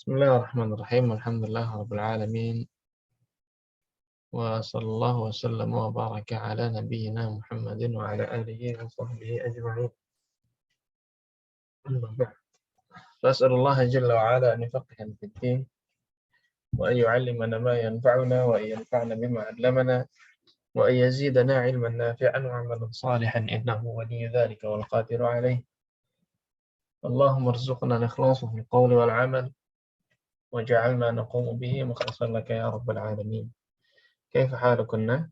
بسم الله الرحمن الرحيم والحمد لله رب العالمين وصلى الله وسلم وبارك على نبينا محمد وعلى آله وصحبه أجمعين. أما بعد، فأسأل الله جل وعلا أن يفقهنا في الدين وأن يعلمنا ما ينفعنا وأن ينفعنا بما علمنا وأن يزيدنا علما نافعا وعملا صالحا إنه ولي ذلك والقادر عليه. اللهم ارزقنا الإخلاص في القول والعمل وجعلنا نقوم به مخلصا لك يا رب العالمين. كيف حالكن؟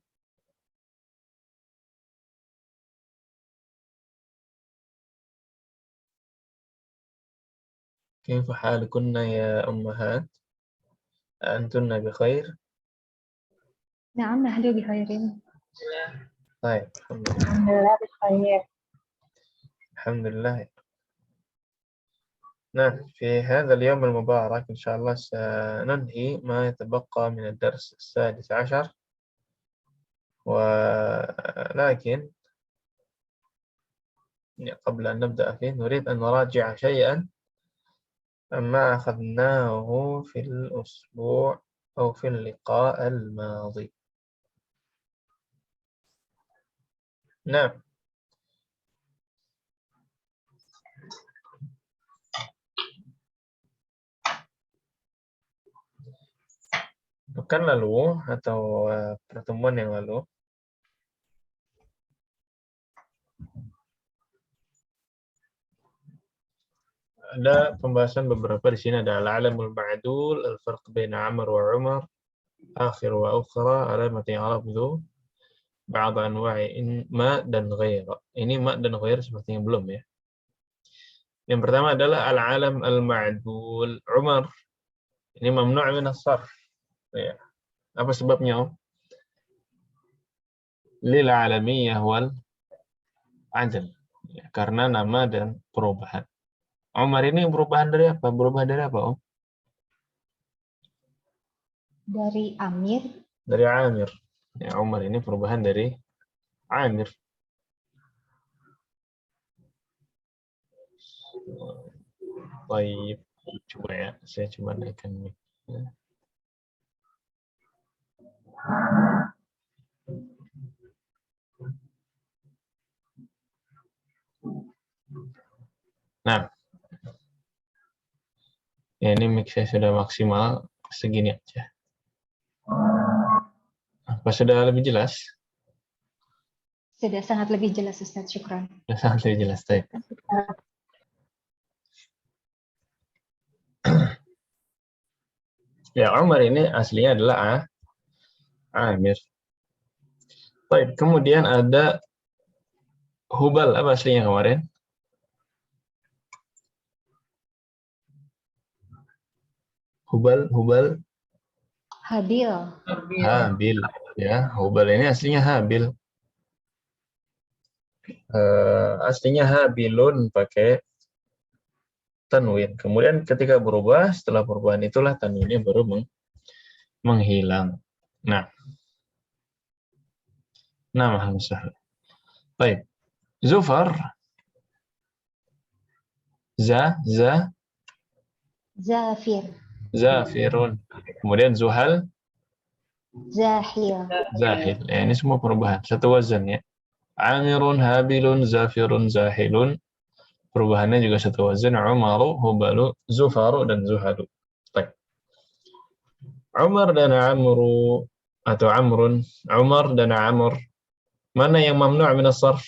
كيف حالكن يا أمهات؟ أنتن بخير؟ نعم نحن بخير. طيب الحمد لله. الحمد لله بخير. الحمد لله. نعم، في هذا اليوم المبارك إن شاء الله سننهي ما يتبقى من الدرس السادس عشر، ولكن قبل أن نبدأ فيه نريد أن نراجع شيئا ما أخذناه في الأسبوع أو في اللقاء الماضي. نعم، pekan lalu atau pertemuan yang lalu ada pembahasan beberapa di sini. Ada al-alamul ma'dul, al-farq baina Amr wa Umar, akhir wa ukhra, alamat i'rab dhu, ba'd anwa'i ma dan ghair. Ini ma dan ghair sepertinya belum ya. Yang pertama adalah al-alam al-ma'dul. Umar ini mamnu' min as-sarf. Ya. Apa sebabnya, Om? Lil alamiyah wal adl. Ya, karena nama dan perubahan. Umar ini perubahan dari apa? Berubah dari apa, Om? Dari Amir. Dari Amir. Ya, Umar ini perubahan dari Amir. Baik, coba ya, saya coba naikkan mic. Nah, ya ini mic saya sudah maksimal segini aja. Apa sudah lebih jelas? Sudah sangat lebih jelas, Ustaz. Syukran. Sudah sangat lebih jelas, baik. Ya, Umar ini aslinya adalah Amir. Baik, kemudian ada Hubal. Apa aslinya kemarin? Hubal. Habil. Habil. Ya, Hubal ini aslinya Habil. Aslinya Habilun pakai tanwin. Kemudian ketika berubah, setelah perubahan itulah tanwinnya baru menghilang. Nah, nama Hamzah. Baik. Zufar. Zafir. Zafirun. Kemudian Zuhal. Zahil. Zahil. Ya, ini semua perubahan. Satu wazan ya. Amirun, Habilun, Zafirun, Zahilun. Perubahannya juga satu wazan. Umaru, Hubalu, Zufaru, dan Zuhalu. Baik. Umar dan Amru atau Amrun. Umar dan Amr. Mana yang mamnu' min as-sarf?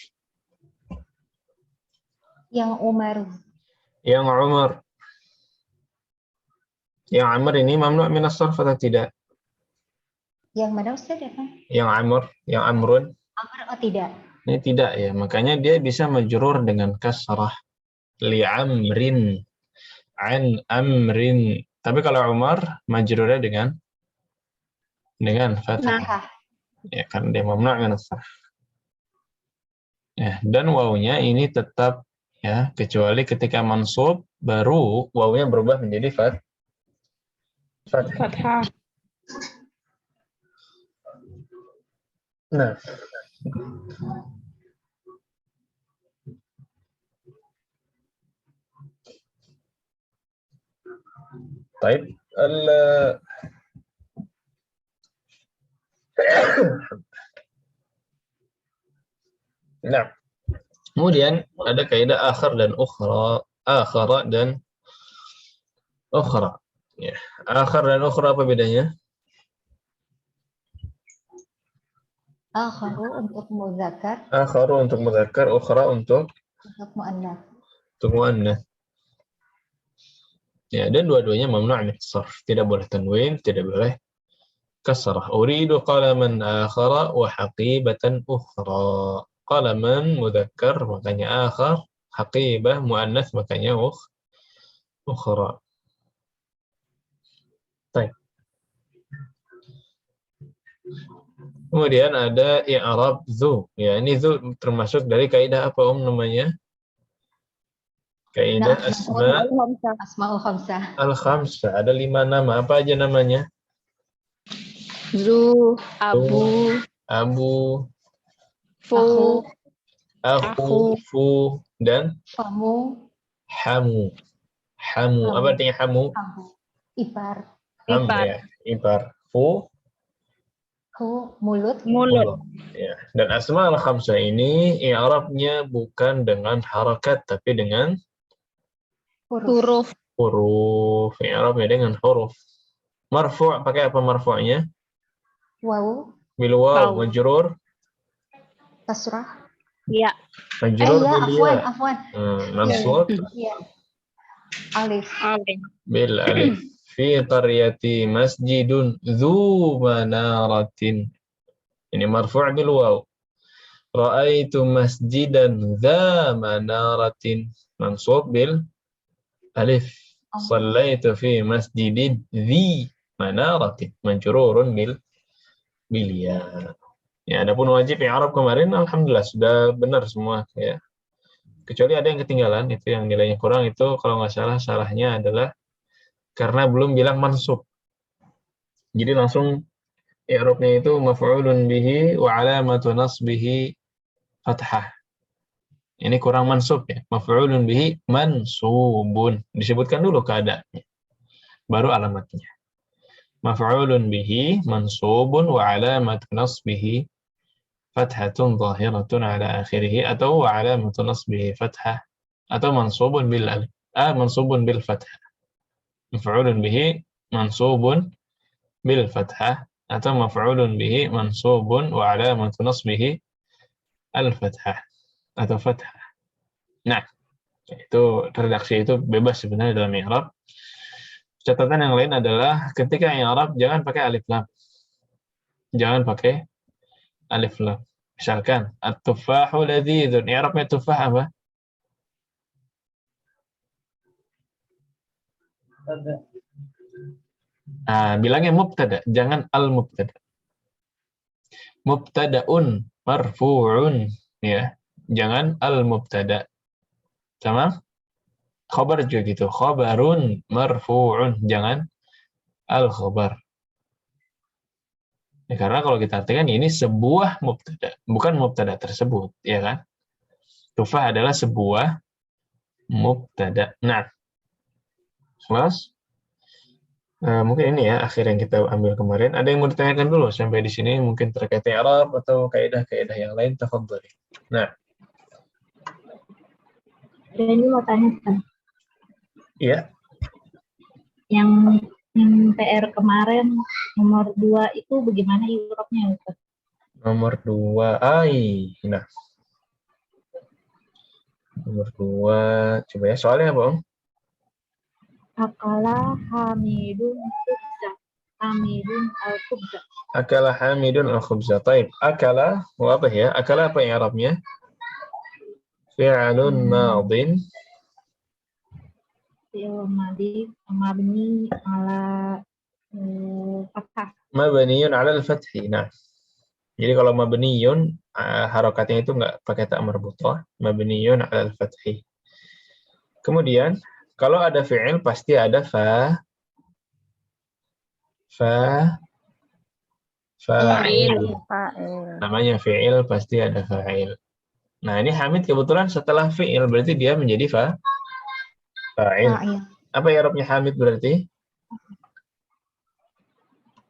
Yang Umar. Yang Umar. Yang Amr ini mamnu' min as-sarf atau tidak? Yang mana, Ustaz? Yang Amr, yang Amrun. Amr atau tidak? Ini tidak ya, makanya dia bisa majrur dengan kasrah. Li amrin, an amrin. Tapi kalau Umar majrurnya dengan fathah. Ya, karena dia mamnu' min as-sarf. Ya, dan wawunya ini tetap ya, kecuali ketika mansub baru wawunya berubah menjadi fathah. Nah, Taib. Nah, kemudian ada kaidah akhar dan ukhra, akhara dan ukhra. Ya. Akhar dan ukhra apa bedanya? Akharu untuk muzakkar, Akharu untuk mudzakkar, ukhra untuk muannas. muannas. Ya, dan dua-duanya mamnu' min sarf. Tidak boleh tanwin, tidak boleh kasrah. Uridu qalaman akhara wa haqibatan ukhra. Qalaman mudzakkar makanya akhar, haqibah muannas makanya ukhra. Baik. Kemudian ada i'rab dzu. Ya, ini dzu termasuk dari kaidah apa namanya? Kaidah Asmaul khamsah. al-khamsah. Ada 5 nama. Apa aja namanya? Zu, Abu, Abu, Fu, aku, fu, dan Famu, hamu. Hamu. Apa artinya hamu? Abu, Ipar, Ham Ipar. ya, ipar. Fu, Hu, mulut, Mulut. ya. Dan asma al-khamsah ini i'rabnya bukan dengan harakat tapi dengan Huruf. huruf. I'rabnya dengan huruf. Marfu' pakai apa marfu'nya? wawu, Bil waw, Waw. majrur, kasrah. Ya. majrur Iya, bil ya. afwan. Mansub Iya. Alif. Alif. bil alif. Fi qaryati masjidun dzu manaratin. Ini marfu' bil waw. Ra'aitu masjidan dza manaratin. Mansub bil alif. Shallaitu fi masjidin dzi manaratin. Majrurun bil ya. Ya, adapun wajib i'rab kemarin alhamdulillah sudah benar semua ya. Kecuali ada yang ketinggalan, itu yang nilainya kurang, itu kalau nggak salah salahnya adalah karena belum bilang mansub. Jadi langsung i'rabnya itu maf'ulun bihi wa alamatu nasbihi fathah. Ini kurang mansub ya. Maf'ulun bihi mansubun. Disebutkan dulu keadaannya. Baru alamatnya. Maf'ulun bihi mansubun wa alamatu nasbihi fathatun zahiratun ala akhirih atau wa alamatu nasbihi fathah atau mansubun bil alif. Mansubun bil fathah. Maf'ulun bihi mansubun bil fathah atau maf'ulun bihi mansubun wa alamatu nasbihi al fathah atau fathah. Nah, itu redaksi itu bebas sebenarnya dalam i'rab. Catatan yang lain adalah ketika i'rab jangan pakai alif lam. Jangan pakai alif lam. Misalkan at-tuffahu ladzizun. I'rabnya tufah apa? Bilangnya mubtada, jangan al-mubtada. Mubtada'un marfu'un ya. Jangan al-mubtada. Sama? Khabar juga gitu. Khabarun marfu'un, jangan al-khabar. Ya, karena kalau kita artikan ini sebuah mubtada, bukan mubtada tersebut, ya kan? Tufah adalah sebuah mubtada. Nah, kelas mungkin ini ya akhir yang kita ambil kemarin. Ada yang mau ditanyakan dulu sampai di sini mungkin terkait i'rab atau kaidah-kaidah yang lain, tafadhali. Nah, Ini mau tanya kan, iya. yang PR kemarin nomor 2 itu bagaimana i'rabnya? Nomor 2, nah. Nomor 2, coba ya soalnya apa, Om? Akala hamidun khubza. Hamidun al-khubza. Akala hamidun al-khubza. Taib. Akala, apa ya? Akala apa yang Arabnya? Fi'alun madin. Fi'il madhi mabni ala fathah. Mabniyun 'ala al-fathi. Nah. Jadi kalau mabniyun harokatnya itu enggak pakai ta marbutah, mabniyun 'ala al-fathi. Kemudian kalau ada fi'il pasti ada fa'il. Namanya fi'il pasti ada fa'il. Nah, ini Hamid kebetulan setelah fi'il berarti dia menjadi fa'il. Apa i'rabnya Hamid berarti?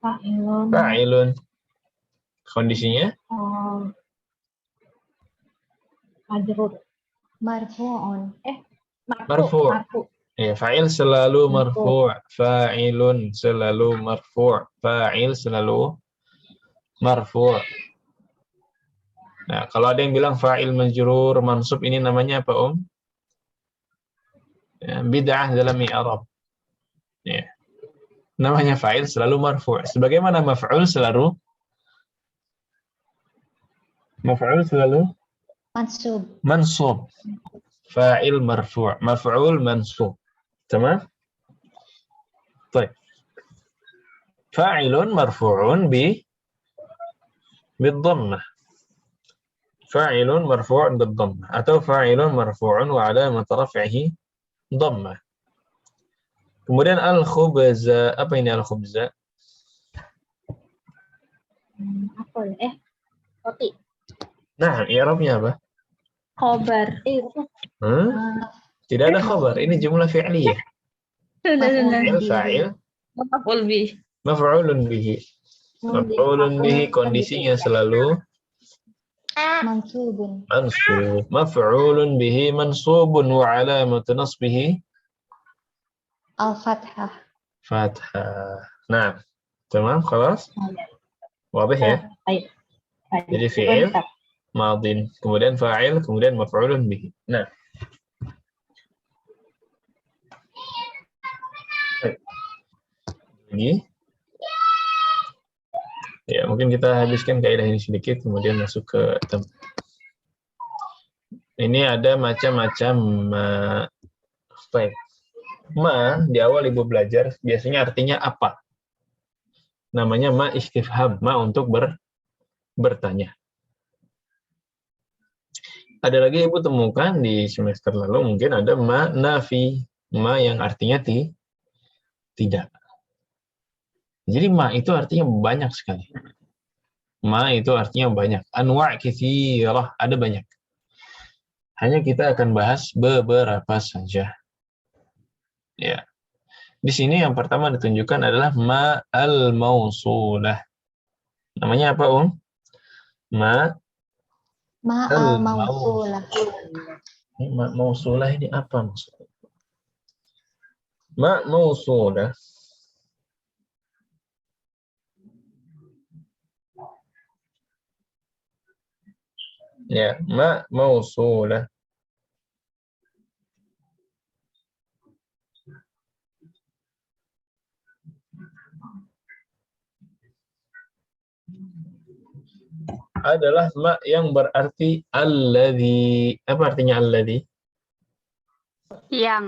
Fa'ilun. Fa'ilun. Kondisinya Majrur. Marfu'un. Marfu'. Marfu. Ya, fa'il selalu Marfu'. marfu', fa'ilun selalu marfu', fa'il selalu marfu'. Nah, kalau ada yang bilang fa'il majrur mansub, ini namanya apa, Om? Ya, bid'ah dalam i'rab. Ya. Namanya fa'il selalu marfu'. Sebagaimana maf'ul selalu mansub. Fa'il marfu', maf'ul mansub. Tamam? Baik. Fa'ilun marfu'un bid-dhammah. Fa'ilun marfu'un bid-dhammah atau fa'ilun marfu'un wa 'alamat raf'ihi dhammah. Kemudian al-khubza, apa ini al-khubza? Apa ya? Roti. Nah, i'rabnya apa? Khobar. Tidak ada khabar, ini jumlah fi'liyah. Sudah. Fa'il Maf'ul bih. maf'ulun bihi. Maf'ulun bihi kondisinya selalu Mansubun. mansub. Maf'ulun bihi mansubun wa 'alamatu nasbihi Al-Fathah. fathah. Nah, tamam, khalas? Wadih ya? Baik. Jadi fi'il madin, kemudian fa'il, kemudian maf'ulun bihi. Nah. Lagi. Ya, mungkin kita habiskan kaidah ini sedikit, kemudian masuk ke ini ada macam-macam baik. Ma di awal ibu belajar biasanya artinya apa? Namanya ma istifham, ma untuk bertanya. Ada lagi ibu temukan di semester lalu, mungkin ada ma nafi, ma yang artinya tidak. Jadi ma itu artinya banyak sekali. Ma itu artinya banyak. Anwa' katsirah, ada banyak. Hanya kita akan bahas beberapa saja. Ya. Di sini yang pertama ditunjukkan adalah ma al-mausulah. Namanya apa, Ma al-mausulah. Ini ma mausulah ini apa maksudnya? Ma mausulah. Ya, ma mausulah. Adalah ma yang berarti alladzi. Apa artinya alladzi? Yang.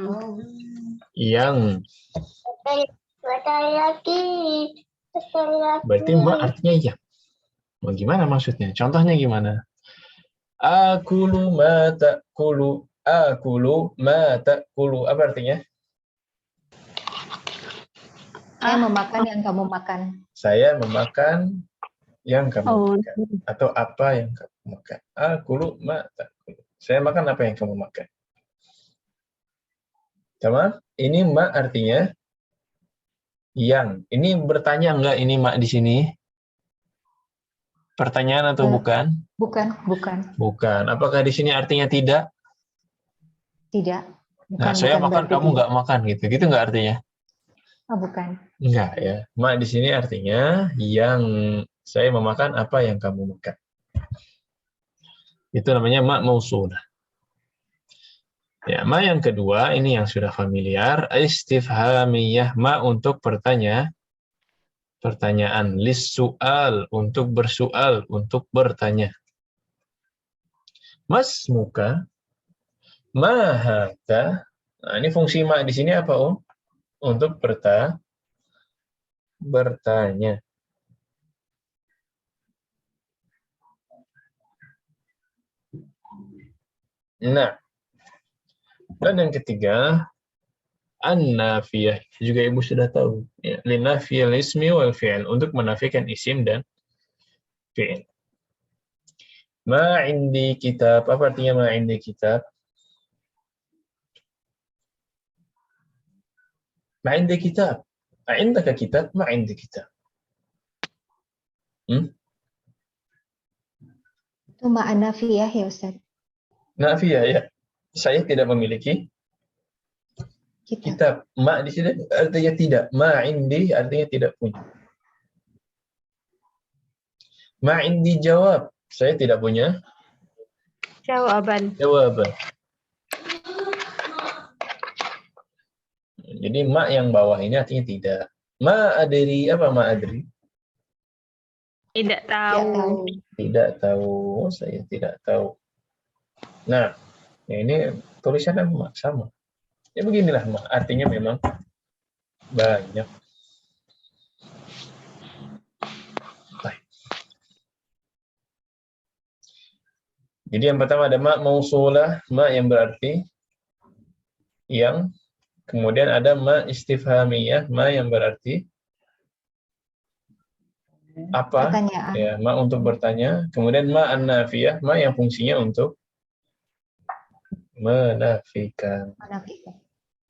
Berarti ma artinya yang. Bagaimana maksudnya? Contohnya gimana? Akulu ma ta'kulu. Akulu ma ta'kulu. Apa artinya? Saya memakan yang kamu makan. Saya memakan yang kamu Oh. makan. Atau apa yang kamu makan. Akulu ma ta'kulu. Saya makan apa yang kamu makan. Sama? Ini ma artinya yang. Ini bertanya enggak ini ma di sini? Pertanyaan atau bukan? Bukan. Bukan. Apakah di sini artinya tidak? Tidak. Bukan, Nah, saya bukan makan, berarti kamu tidak. nggak makan gitu. Gitu nggak artinya? Oh, bukan. Enggak ya. Ma di sini artinya yang saya memakan apa yang kamu makan. Itu namanya ma mausulah. Ya, ma yang kedua ini yang sudah familiar, istifhamiyah, ma untuk pertanyaan, lis-su'al, untuk bersoal, untuk bertanya. Mas muka, ma hadza. Nah, ini fungsi ma di sini apa, Untuk bertanya. Nah, dan yang ketiga, an-nafiyah. Juga ibu sudah tahu. Ya, linafiyal ismi wal fi'il. Untuk menafikan isim dan fi'il. Ma indi kitab. Apa artinya ma indi kitab? Ma indi kitab. Ma indaka kitab, ma indi kitab. Itu ma'an nafiyah ya Ustaz. Nafiyah ya. Saya tidak memiliki Kitab. kitab. Ma di sini artinya tidak. Ma indi artinya tidak punya. Ma indi jawab. Saya tidak punya Jawaban. jawaban. Jadi ma yang bawah ini artinya tidak. Ma adri apa ma adri? Tidak Tidak tahu. tahu. Tidak tahu. Saya tidak tahu. Nah, ya ini tulisannya ma sama. Ya beginilah ma. Artinya memang banyak. Baik. Jadi yang pertama ada ma mausulah, ma yang berarti yang. Kemudian ada ma istifhamiyah, ma yang berarti apa? Pertanyaan. Ya, ma untuk bertanya. Kemudian ma an-nafiyah, ma yang fungsinya untuk menafikan. Menafikan.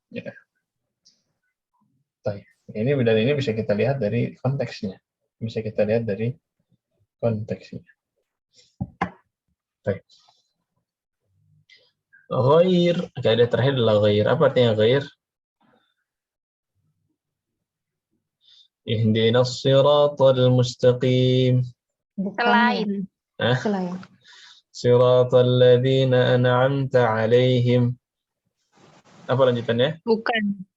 Ya. Baik. Ini bisa kita lihat dari konteksnya. Bisa kita lihat dari konteksnya. Baik. Ghair, kaidah terakhir adalah ghair. Apa artinya ghair? Ihdinas siratal mustaqim. Bukan Selain. ya. Selain. Siratal ladzina an'amta 'alaihim. Apa lanjutannya? Bukan.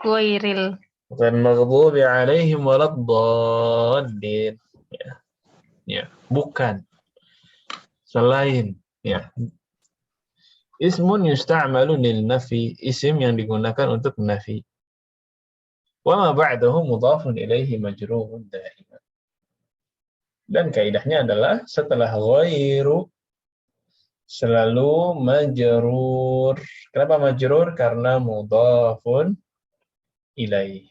Ghairil. Ghairil maghdubi 'alaihim waladdallin. Ya, bukan. Selain, ya. Ismun yusta'malu lil nafi, isim yang digunakan untuk nafi. Wa ma ba'dahu mudhafun ilaihi majrurun da'iman. Dan kaidahnya adalah setelah ghairu selalu majrur. Kenapa majrur? Karena mudhafun ilaihi.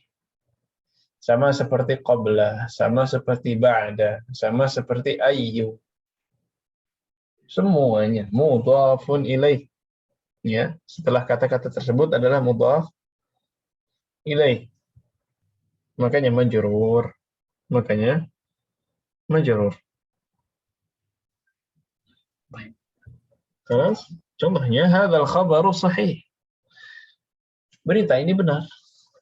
Sama seperti qabla, sama seperti ba'da, sama seperti ayyu. Semuanya mudhafun ilaihi. Ya, setelah kata-kata tersebut adalah mudhaf ilaihi. Makanya majrur. Baik. Terus contohnya hadzal khabaru sahih. Berita ini benar.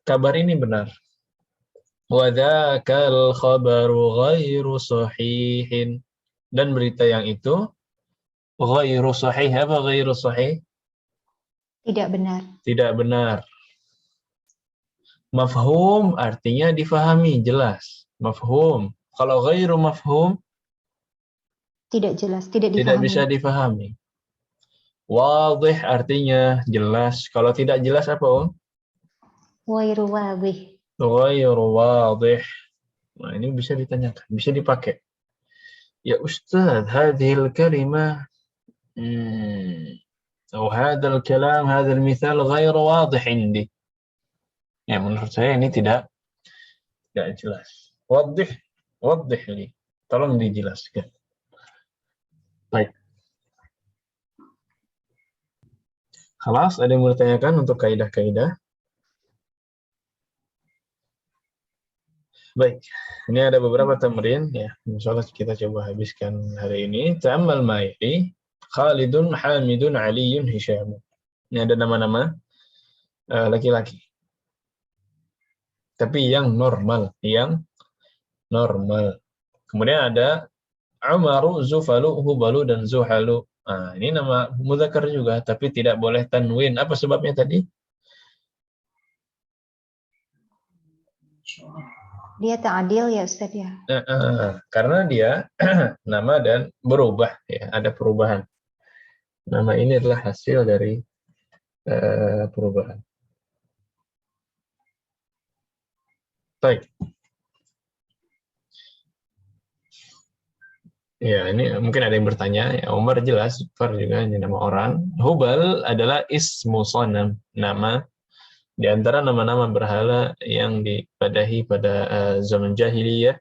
Kabar ini benar. Wa dzakal khabaru ghairu sahihin. Dan berita yang itu ghairu sahih. Apa ghairu sahih? Tidak benar. Tidak benar. Mafhum artinya difahami, jelas. Mafhum. Kalau ghairu mafhum Tidak jelas. Tidak tidak difahami. bisa difahami. Wadih artinya jelas. Kalau tidak jelas apa, Om? Ghairu wadih. Ghairu wadih. Nah, ini bisa ditanyakan, bisa dipakai. Ya Ustaz, hadhil kalimah atau hadzal kalam, hadzal mithal ghairu wadih indi. Ya, menurut saya ini tidak jelas. Wadih li. Tolong dijelaskan. Baik. Khalas, ada yang mau ditanyakan untuk kaidah-kaidah? Baik, ini ada beberapa tamrin ya. Insyaallah kita coba habiskan hari ini. Ta'ammal ma'ili Khalidun, Hamidun, Aliyun, Hisham. Ini ada nama-nama laki-laki. Tapi yang normal, Kemudian ada Umaru, Zufalu, Hubalu, dan Zuhalu. Nah, ini nama mudzakkar juga, tapi tidak boleh tanwin. Apa sebabnya tadi? Dia ta'adil ya Ustaz ya. Karena dia nama dan berubah, ya, ada perubahan. Nama ini adalah hasil dari perubahan. Baik. Ya, ini mungkin ada yang bertanya. Ya, Umar jelas, Far juga ini nama orang. Hubal adalah ismu sonam, nama di antara nama-nama berhala yang dipadahi pada zaman jahiliyah.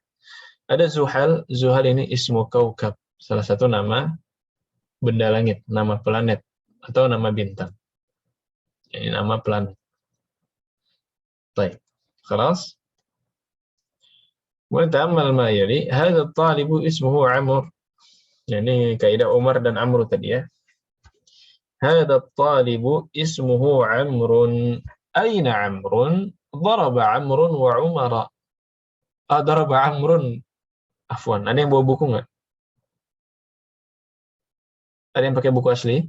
Ada Zuhal. Zuhal ini ismu kaukab, salah satu nama benda langit, nama planet atau nama bintang. Ini nama planet. Baik. Kelas. وتأمل ما يلي هذا الطالب اسمه عمرو. يعني kaidah Umar dan Amr tadi ya. هذا الطالب اسمه عمرو. أين عمرو؟ ضرب عمرو وعمر. ضرب عمرو. Afwan, ada yang bawa buku nggak? Ada yang pakai buku asli?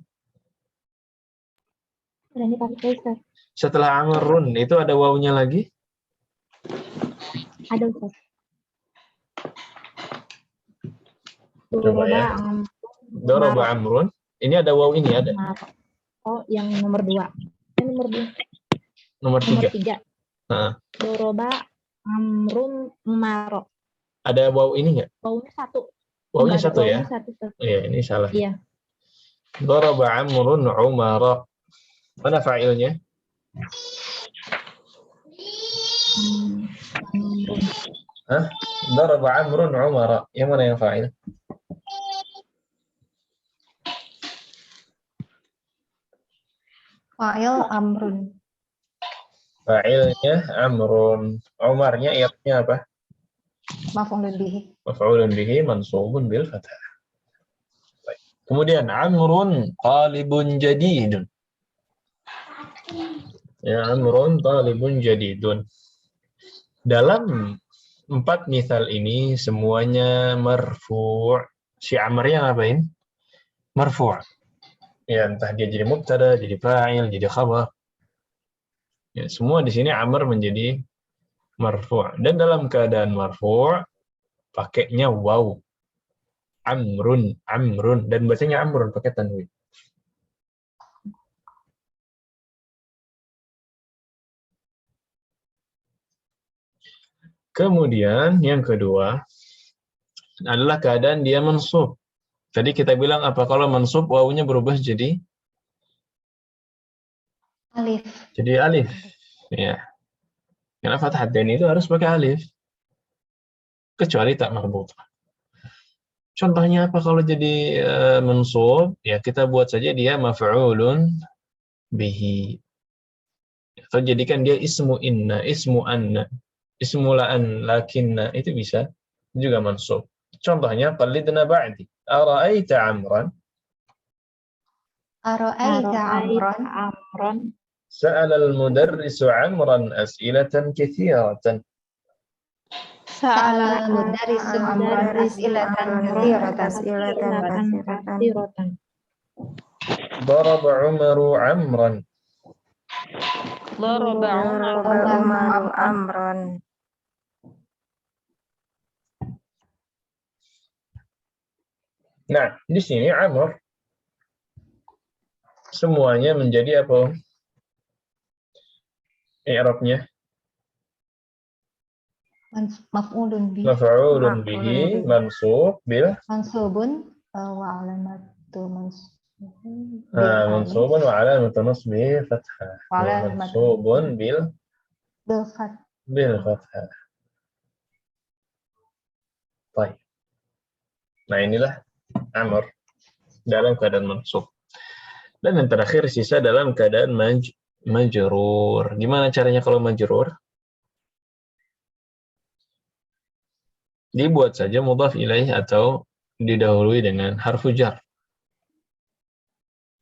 Ada yang dipakai Ustaz. Setelah Amrun itu ada wawunya lagi? Ada Ustaz. Coba ya. Daraba Amrun. Ini ada waw ini ada. Oh, yang nomor 2. Nomor 2. Nomor 3. 3. Doroba Amrun Maro. Ada waw ini nggak? Wawunya 1. Wawunya 1 ya? Wawunya 1. Iya, ini salah. Iya. Daraba Amrun Umara. Mana fa'ilnya? Hah? Daraba Amrun Umara. Yang mana yang fa'il? Fa'il amrun. Fa'ilnya Amrun. Umarnya i'rabnya apa? Maf'ulun bihi. Maf'ulun bihi mansubun bil fathah. Baik. Kemudian Amrun talibun jadidun. Ya, Amrun talibun jadidun. Dalam 4 misal ini semuanya marfu'. Si Amrnya ngapain? Marfu'. Ya, entah dia jadi mubtada, jadi fa'il, jadi khabar. Ya, semua di sini Amr menjadi marfu'. Dan dalam keadaan marfu' pakainya waw. Amrun, Amrun. Dan bacanya Amrun pakai tanwin. Kemudian yang kedua adalah keadaan dia mansub. Tadi kita bilang apa kalau mansub wawunya berubah jadi Alif. jadi alif. Ya. Karena fathatain itu harus pakai alif. Kecuali tak marbutah. Contohnya apa kalau jadi mansub? Ya kita buat saja dia maf'ulun bihi. Atau jadikan dia ismu inna, ismu anna, ismu la'an, lakinna. Itu bisa juga mansub. Contohnya qallidna ba'di. Ara'aita Amran? Ara'aita amran? سأل المدرس عمرا أسئلة كثيرة. سأل المدرس عمرا أسئلة كثيرة. ضرب عمر عمرا. ضرب عمر عمرا. Nah, di sini Amr semuanya menjadi apa? I'rabnya maf'ulun bihi. maf'ulun bihi mansub bil Mansubun wa alamatu mansubun. mansubun wa alamatu nasbihi fathah. Mansubun bil fathah. Baik. Nah, inilah Amr dalam keadaan mansub. Dan yang terakhir sisa dalam keadaan majrur. Gimana caranya kalau majrur? Dibuat saja mudhaf ilaih atau didahului dengan harfu jar.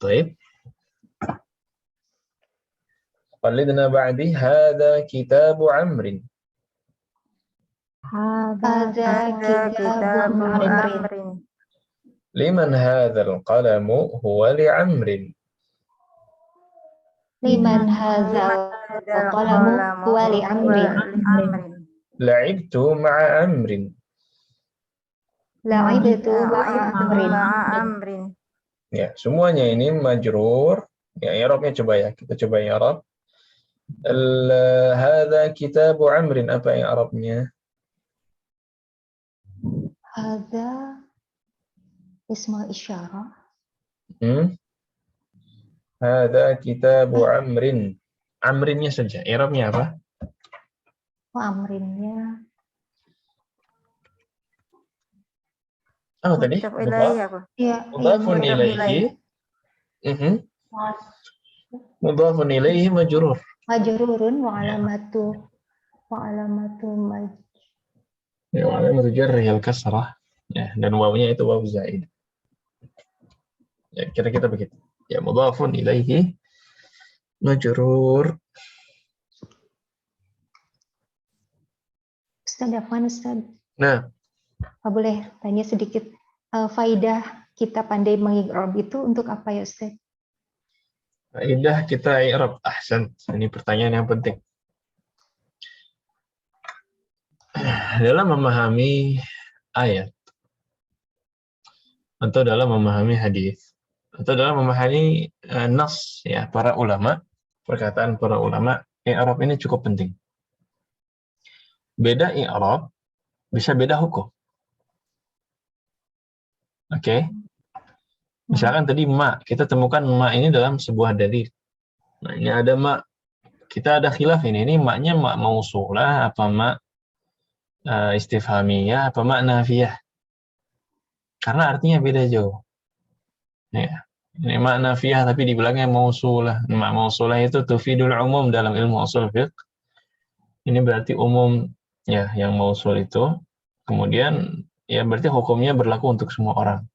Baik. Qallidna ba'di hadza kitabu Amrin. Hadza kitabu amrin. Liman hadzal qalamu huwa li Amrin. Liman hadzal qalamu huwa li amrin. La'ibtu ma'a Amrin. La'ibtu ma'a amrin. Ya, semuanya ini majrur. Ya, i'rabnya coba ya. Kita coba i'rab. Hadza kitabu Amrin, apa i'rabnya? Hadza ismul isyarah. Hadza kitabu Amrin. Amrinnya saja. I'rabnya apa? Amrinnya apa tadi? Mudhafun ilaihi. Mudhafun ilaihi majrur. Majrurun wa alamatu Ya, alamatu jarrihi al-kasrah. Ya, dan wawnya itu waw zaid. Ya, kira-kira begitu. Ya, mudhafun ilaihi majrur. Ustaz Afwan, Ustaz. Nah, Boleh tanya sedikit faidah kita pandai mengi'rab itu untuk apa ya Ustaz? kaidah kita i'rab. Ahsan. Ini pertanyaan yang penting. Dalam memahami ayat atau dalam memahami hadis atau dalam memahami nas ya para ulama, perkataan para ulama, i'rab ini cukup penting. Beda i'rab bisa beda hukum. Oke. Misalkan tadi ma, kita temukan ma ini dalam sebuah dalil. Nah, ini ada ma. Kita ada khilaf ini maknya ma mausulah apa ma istifhamiyah apa ma nafiyah. Karena artinya beda jauh. Ya. Ini ma nafiyah tapi di belakangnya mausulah. Ma mausulah itu tufidul umum dalam ilmu ushul fiqh. Ini berarti umum ya yang mausul itu. Kemudian ya berarti hukumnya berlaku untuk semua orang.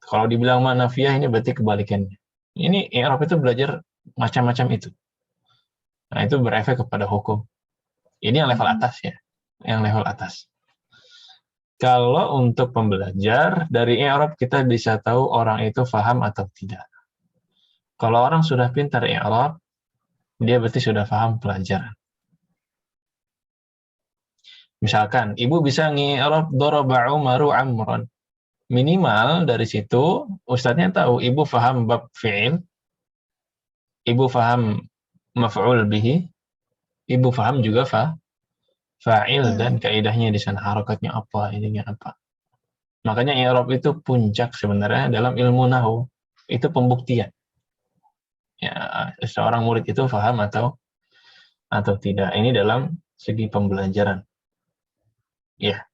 Kalau dibilang ma nafiyah ini berarti kebalikannya. Ini i'rab itu belajar macam-macam itu. Nah, itu berefek kepada hukum. Ini yang level atas ya. Yang level atas. Kalau untuk pembelajar, dari i'rab kita bisa tahu orang itu paham atau tidak. Kalau orang sudah pintar i'rab, dia berarti sudah paham pelajaran. Misalkan, ibu bisa ngi'rab daraba Umaru Amran. Minimal dari situ, ustadznya tahu ibu paham bab fi'il, ibu paham maf'ul bihi, ibu paham juga fa'il dan kaidahnya di sana harakatnya apa, ininya apa. Makanya i'rab itu puncak sebenarnya dalam ilmu nahwu. Itu pembuktian. Ya, seorang murid itu paham atau tidak. Ini dalam segi pembelajaran. Ya.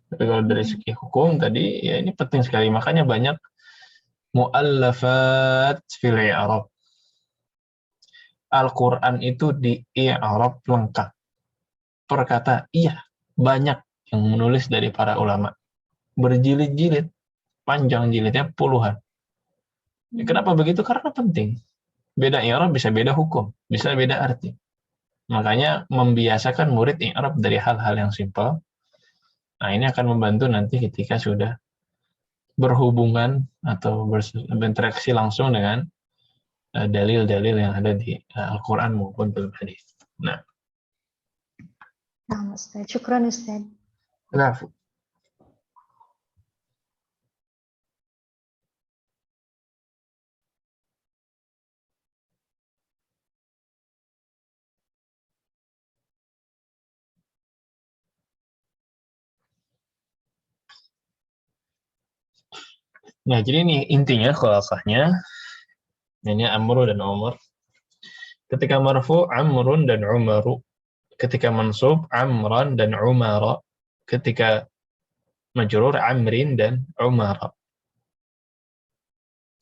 Tapi kalau dari segi hukum tadi ya ini penting sekali. Makanya banyak mu'allafat fil i'rab. Al-Qur'an itu di i'rab lengkap. Per kata iya, banyak yang menulis dari para ulama. Berjilid-jilid, panjang jilidnya puluhan. Kenapa begitu? Karena penting. Beda i'rab bisa beda hukum, bisa beda arti. Makanya membiasakan murid i'rab dari hal-hal yang simpel. Nah, ini akan membantu nanti ketika sudah berhubungan atau berinteraksi langsung dengan dalil-dalil yang ada di Al-Quran maupun dalam hadis. Nah, Ustaz. Syukran Ustaz. nah, jadi ini intinya khulasahnya ini Amru dan Umar. Ketika marfu Amrun dan Umaru. Ketika mansub Amran dan Umara. Ketika majrur Amrin dan Umara.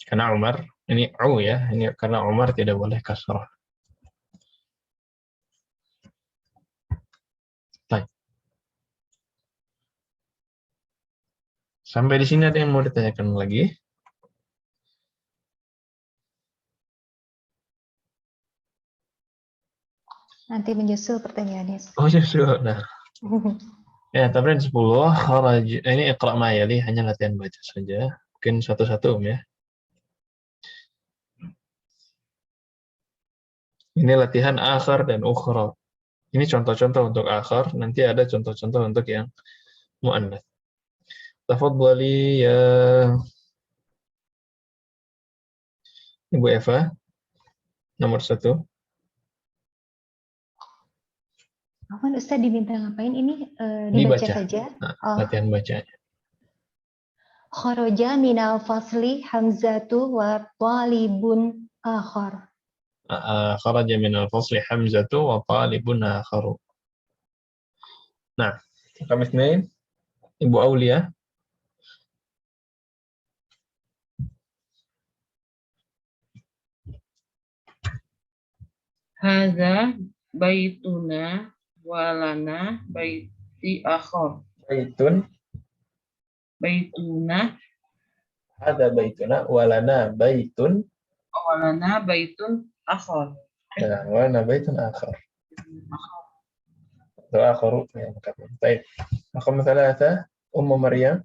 Karena Umar ini ya, ini karena Umar tidak boleh kasrah. Baik. Sampai di sini ada yang mau ditanyakan lagi? Nanti menyusul pertanyaannya. Oh, justru. Nah. Ya, tamrin 10 kharaj. Ini iqra' ma yali, hanya latihan baca saja. Mungkin satu-satu ya. Ini latihan akhar dan ukhra. Ini contoh-contoh untuk akhar, nanti ada contoh-contoh untuk yang mu'annath. Tafadhali ya Ibu Eva, nomor 1. Afwan Ustaz diminta ngapain ini? Dibaca Dibaca. saja. Nah, latihan bacanya. Kharaja minal fasli hamzatu wa talibun akhar. Kharaja minal fasli hamzatu wa talibun akharu. Nah, kami Ismail, Ibu Aulia. Hadza baituna walana baiti akhar. Baitun, baituna ada baituna, walana baitun, walana baitun akhar. nah, walana baitun akhar. Atau akharu, ya, baik. Raqam 3, Ummu Maryam.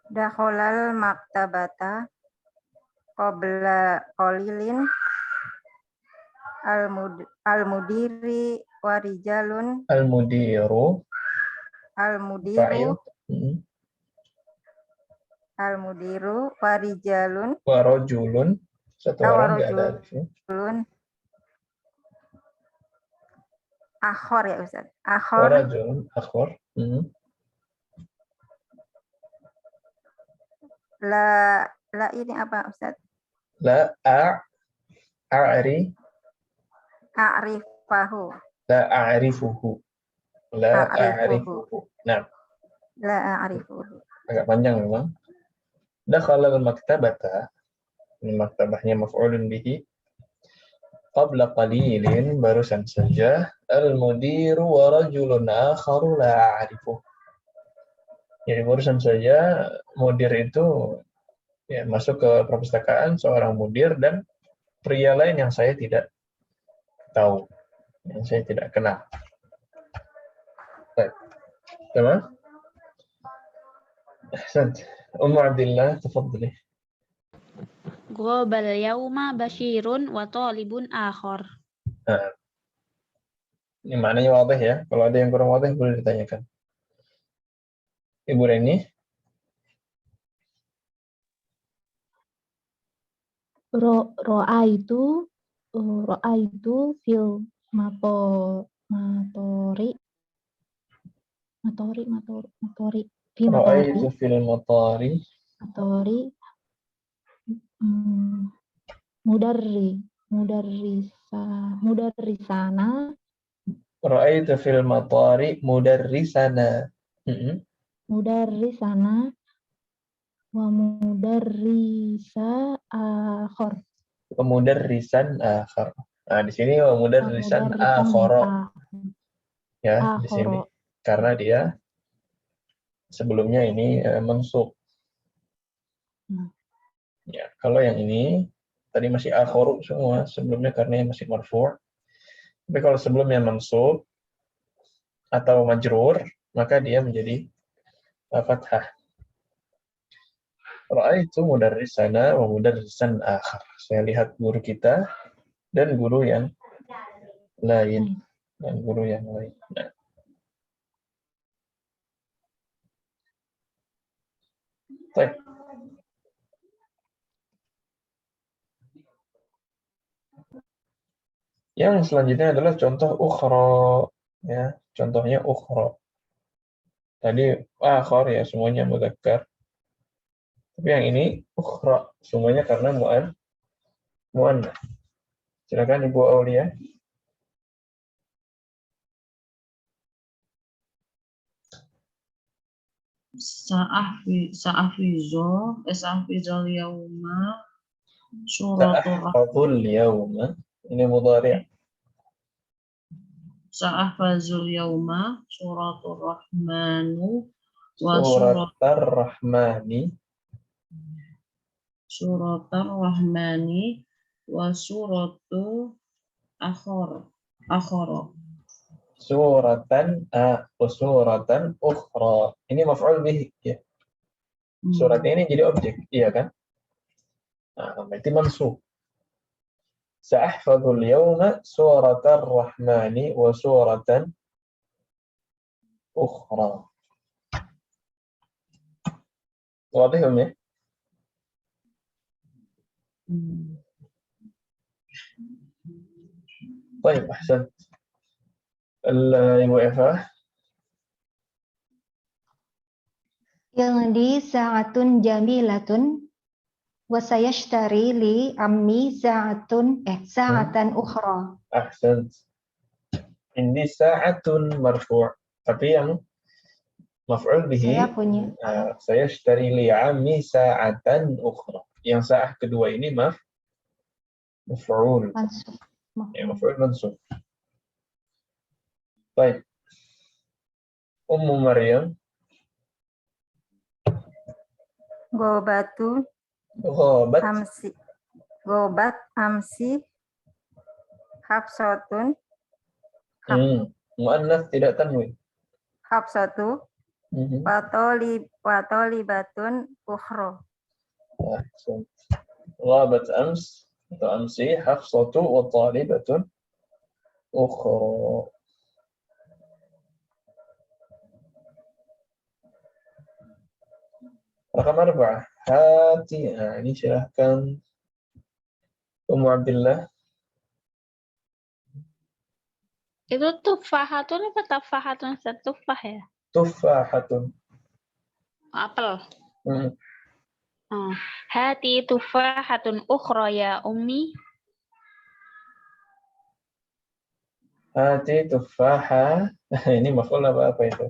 Dakhalal maktabata qabla qalilin al-mudiri wa rijalun Al-mudiru, fa'il. al-mudiru Hmm. al-mudiru wa rijalun Wa rajulun, satu orang nggak ada alifnya. akhor ya Ustaz. Wa Akhor rajulun akhar. Hmm. la ini apa Ustaz? La a'ri, A'rifahu. la a'rifuhu. La A'rifuhu. a'rifuhu. Nah, La a'rifuhu. agak panjang memang. Dakhala al-maktabata, ini maktabahnya maf'ulun bihi. Qabla qalilin, barusan saja, al-mudiru wa rajulun akharu la a'rifuh. Jadi barusan saja mudir itu ya masuk ke perpustakaan, seorang mudir dan pria lain yang saya tidak tahu, yang saya tidak kenal. Baik. Tamam? Ahsant. Ummu Abdillah, tafadhali. Ghabal yauma basyirun wa talibun akhar. Nah, ini maknanya wadih ya. Kalau ada yang kurang wadih boleh ditanyakan. Ibu Reni. Ro'a itu fil matori fil Ra'aitu fil matari. matori mudarrisana Ra'aitu fil matari mudarrisana. mudarrisana wa mudarrisa akhor. Mudarrisan akhar. Nah, di sini mudarrisan akhara. Ya, di sini. Karena dia sebelumnya ini mansub. Ya, kalau yang ini tadi masih akharu semua, sebelumnya karena masih marfu'. Tapi kalau sebelumnya mansub atau majrur, maka dia menjadi fathah. Ra'aitu mudarrisana wa mudarrisan akhar. Saya lihat guru kita dan guru yang lain. Dan guru yang lain. Nah. Baik. Yang selanjutnya adalah contoh ukhra. Ya, contohnya ukhra. Tadi akhar ya, semuanya mudzakkar. Tapi yang ini ukhra, semuanya karena mu'annas. Silakan Ibu Aulia. Sa'afizul yauma suratul Sa'ahfazul yauma. Ini mudhari'. Sa'afazul yauma suratul rahmanu wa Suratar rahmani. suratar rahmani wa suratu akhara. Suratan suratan ukhra. Ini maf'ul bihi ya. Surat ini jadi objek, iya kan? Nah, berarti mansub. Sa'ahfazul yawma suratar rahmani wa suratan ukhra. Wadih ya? Baik, ahsan. Ibu Eva. Yaldi sa'atun jamilatun wa sayashtari li ammi sa'atan ukhra. Ahsan. Ini sa'atun marfu'. Tapi yang maf'ul bihi. Saya punya. Sayashtari li ammi sa'atan ukhra. Yang sa'ah kedua ini maf'ul. Mansub. Ya, maf'ul mansub. Baik. Ummu Maryam. Gobatu Ghabat. amsi. Gobat amsi. Hafsatun. Mu'annas tidak tanwin. Hafsatu. Mhm. Watolibatun ukhra. Ahsan. Ghabat ams atau amsi Hafsatu wa talibatun ukhra. Rakam 4. Hati. Nah, ini silahkan Ummu Abdillah. Itu tufahatun apa tafahatun? Tufah ya? Tuffahatun. Apel. Hmm. Oh. Hati tufahatun ukhra ya ummi. Hati tufaha. Ini maf'ul apa itu?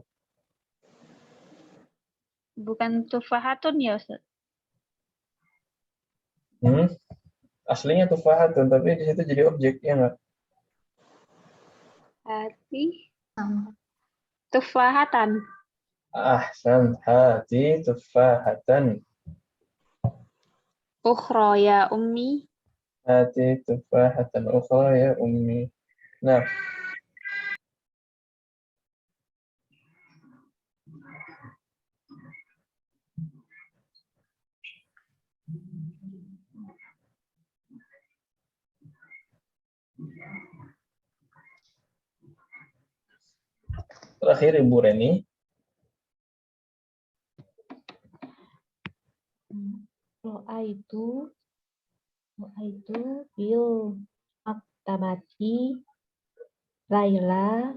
Bukan tufahatun ya Ustaz? Aslinya tufahatun, tapi di situ jadi objek, ya enggak? Hati tufahatan. Ahsan. Hati tufahatan. Ukhra ya ummi. Hati tufahatan ukhra ya ummi. Nah, terakhir Ibu Reni. Ro'aitu fil maktabati Laila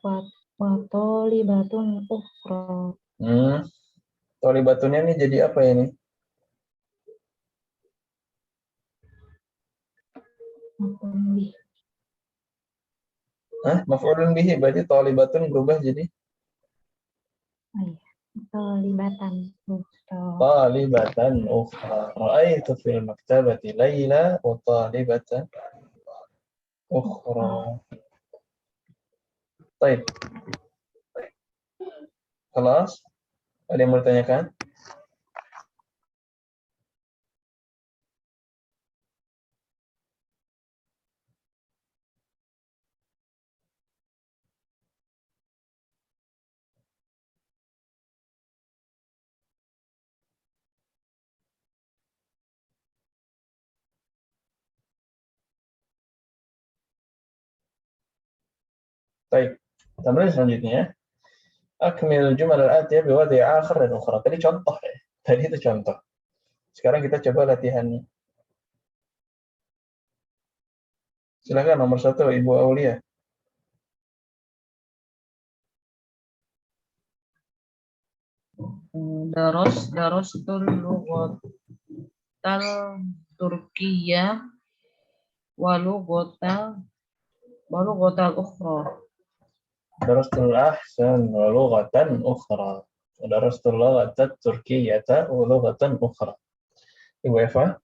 wa tolibatun ukhra. Tolibatunnya ini jadi apa ini? Maf'ulun bihi, berarti tolibatun berubah jadi Tolibatan ukhra. talibatan ukhra. Ra'aitu fil maktabati Laila wa talibatan ukhra. Baik. Kelas? Ada yang mau ditanyakan? Baik. Tamrin selanjutnya. Akmil jumal al-atiyah biwadhi akhir dan ukhra. Tadi contoh ya. Tadi itu contoh. Sekarang kita coba latihannya. Silakan nomor 1 Ibu Aulia. Daros itu lughatal Turkiyah wa lughatal ukhra. Darastul ahsan wa lughatan ukhra. Darastul lughatat turkiyata wa lughatan ukhra. Ibu Eva.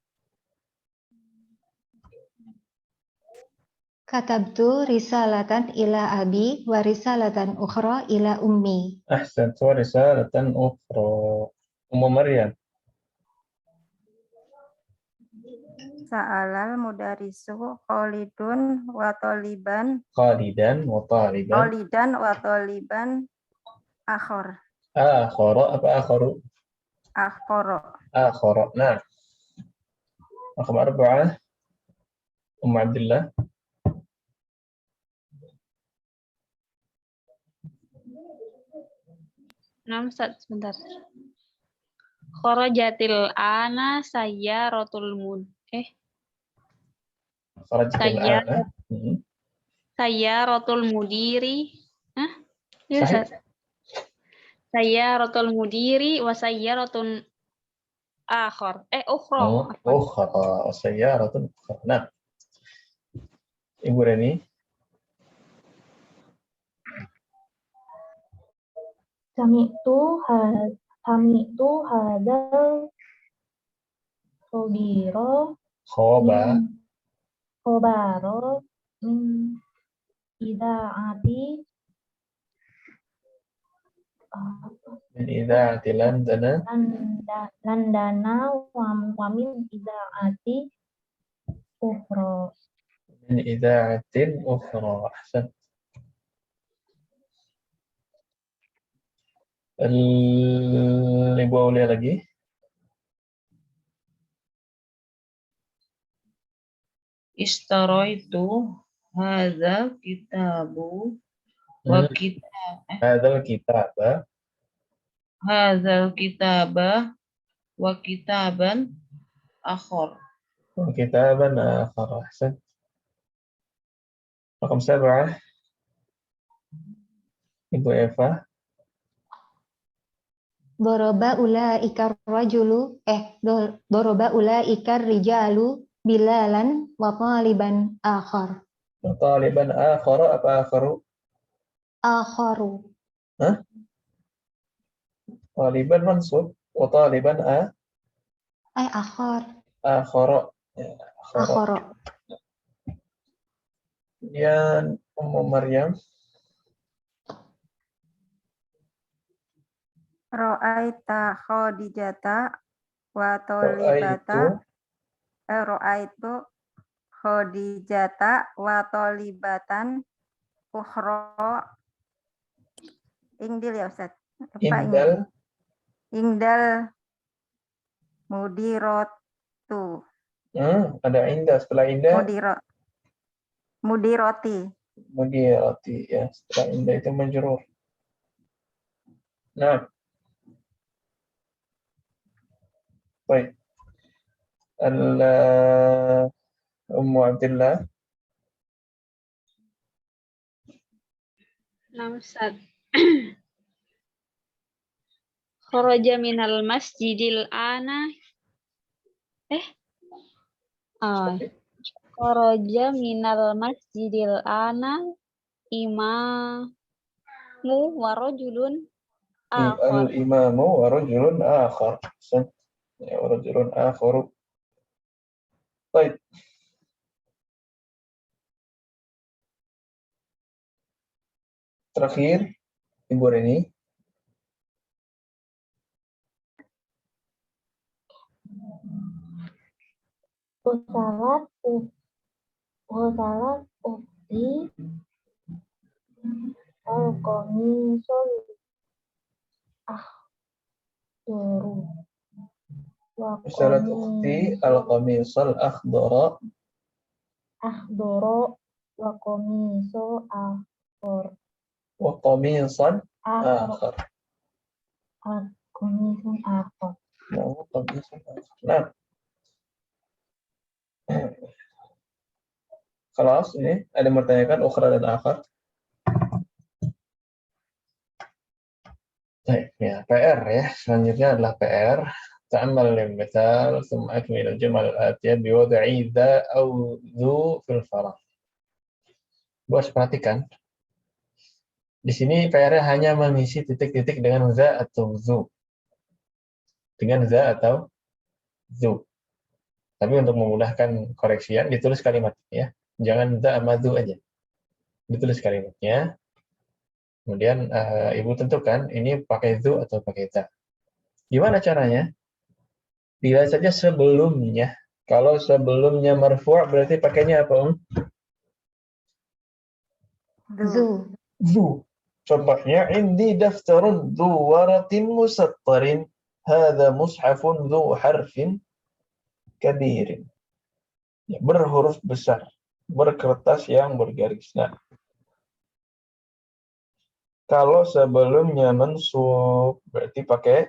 Katabtu risalatan ila abi wa risalatan ukhra ila ummi. Ahsan. Wa risalatan ukhra. Ummu Maryam. Sa'alal mudarisu Khalidun wa taliban. Khalidan wa taliban. Khalidan wa taliban akhor. Akhara apa akharu? Akhoro. Akhara. Nah. Rakam 4. Ummu Abdillah. Ustaz, sebentar. Kharajatil ana sayyaratul Kharajatil ana. sayyaratul mudiri. Ya, Sahih. Ustaz. Sayyaratul mudiri wa sayyaratun akhar. Ukhra. Ukhra. Sayyaratun ukhra. Nah. Ibu Reni. Sami'tu hadal khobiro khobaro min idaati Min idza'ati Landana. Landana wa min idza'ati ukhra. Min idza'atin ukhra. Ahsan. Ibu Aulia lagi. Ishtaraitu hadza kitabu wa Hadzal kitaba. hadzal kitaba wa kitaban akhar. Kitaban akhar. Ahsan. Raqam 7. Ibu Eva. Doroba ulaika rajulu doroba ulaika rijalu bilalan wa taliban akhar. Taliban akhara apa akharu? Akharu. Taliban mansub. Wa taliban Akhar. akhara. Ya, akhara. Akhara. Kemudian Ummu Maryam. Ro'aita Khadijata wa tolibata. Ro'aitu Khadijata wa tolibatan ukhra. Ingdil ya Ustaz. Indal. Ingdal mudiratu. Ada indah. Setelah indah. Mudiroti. Mudirati. Ya, setelah indah itu majrur. Nah. Baik. Ummu Abdillah. Namsad. Kharaja minal masjidil ana. Kharaja minal masjidil ana imamu wa rajulun akhar. Al-imamu wa rajulun akhar. Ya, wa rajulun akharu. Baik. Terakhir, Ibu Reni. Wasalat ukti al-qamisul akhdaru. Wasalat ukhti al-qamisal akhdara. Akhdara wa qamisul akhar. Wa qamisan akhar. Qamisul akhar. Nah, kelas ini ada yang bertanyakan ukhra dan akhar. Baik, ya, PR ya. Selanjutnya adalah PR. Ta'ammal al-mithal, thumma akmil al-jumal al-atiyah biwada'i dha au dhu fil farah. Bos perhatikan. Di sini PR hanya mengisi titik-titik dengan za atau zu. Dengan za atau zu. Tapi untuk memudahkan koreksian, ditulis kalimatnya ya. Jangan za sama zu aja. Ditulis kalimatnya. Kemudian Ibu tentukan ini pakai zu atau pakai za. Gimana caranya? Dilihat saja sebelumnya. Kalau sebelumnya marfu' berarti pakainya apa, Zu. Zu. Contohnya, indi daftarun dhu waratin musattarin. Hadha mushafun dhu harfin kabirin. Ya, berhuruf besar. Berkertas yang bergaris. Nah, kalau sebelumnya mansub berarti pakai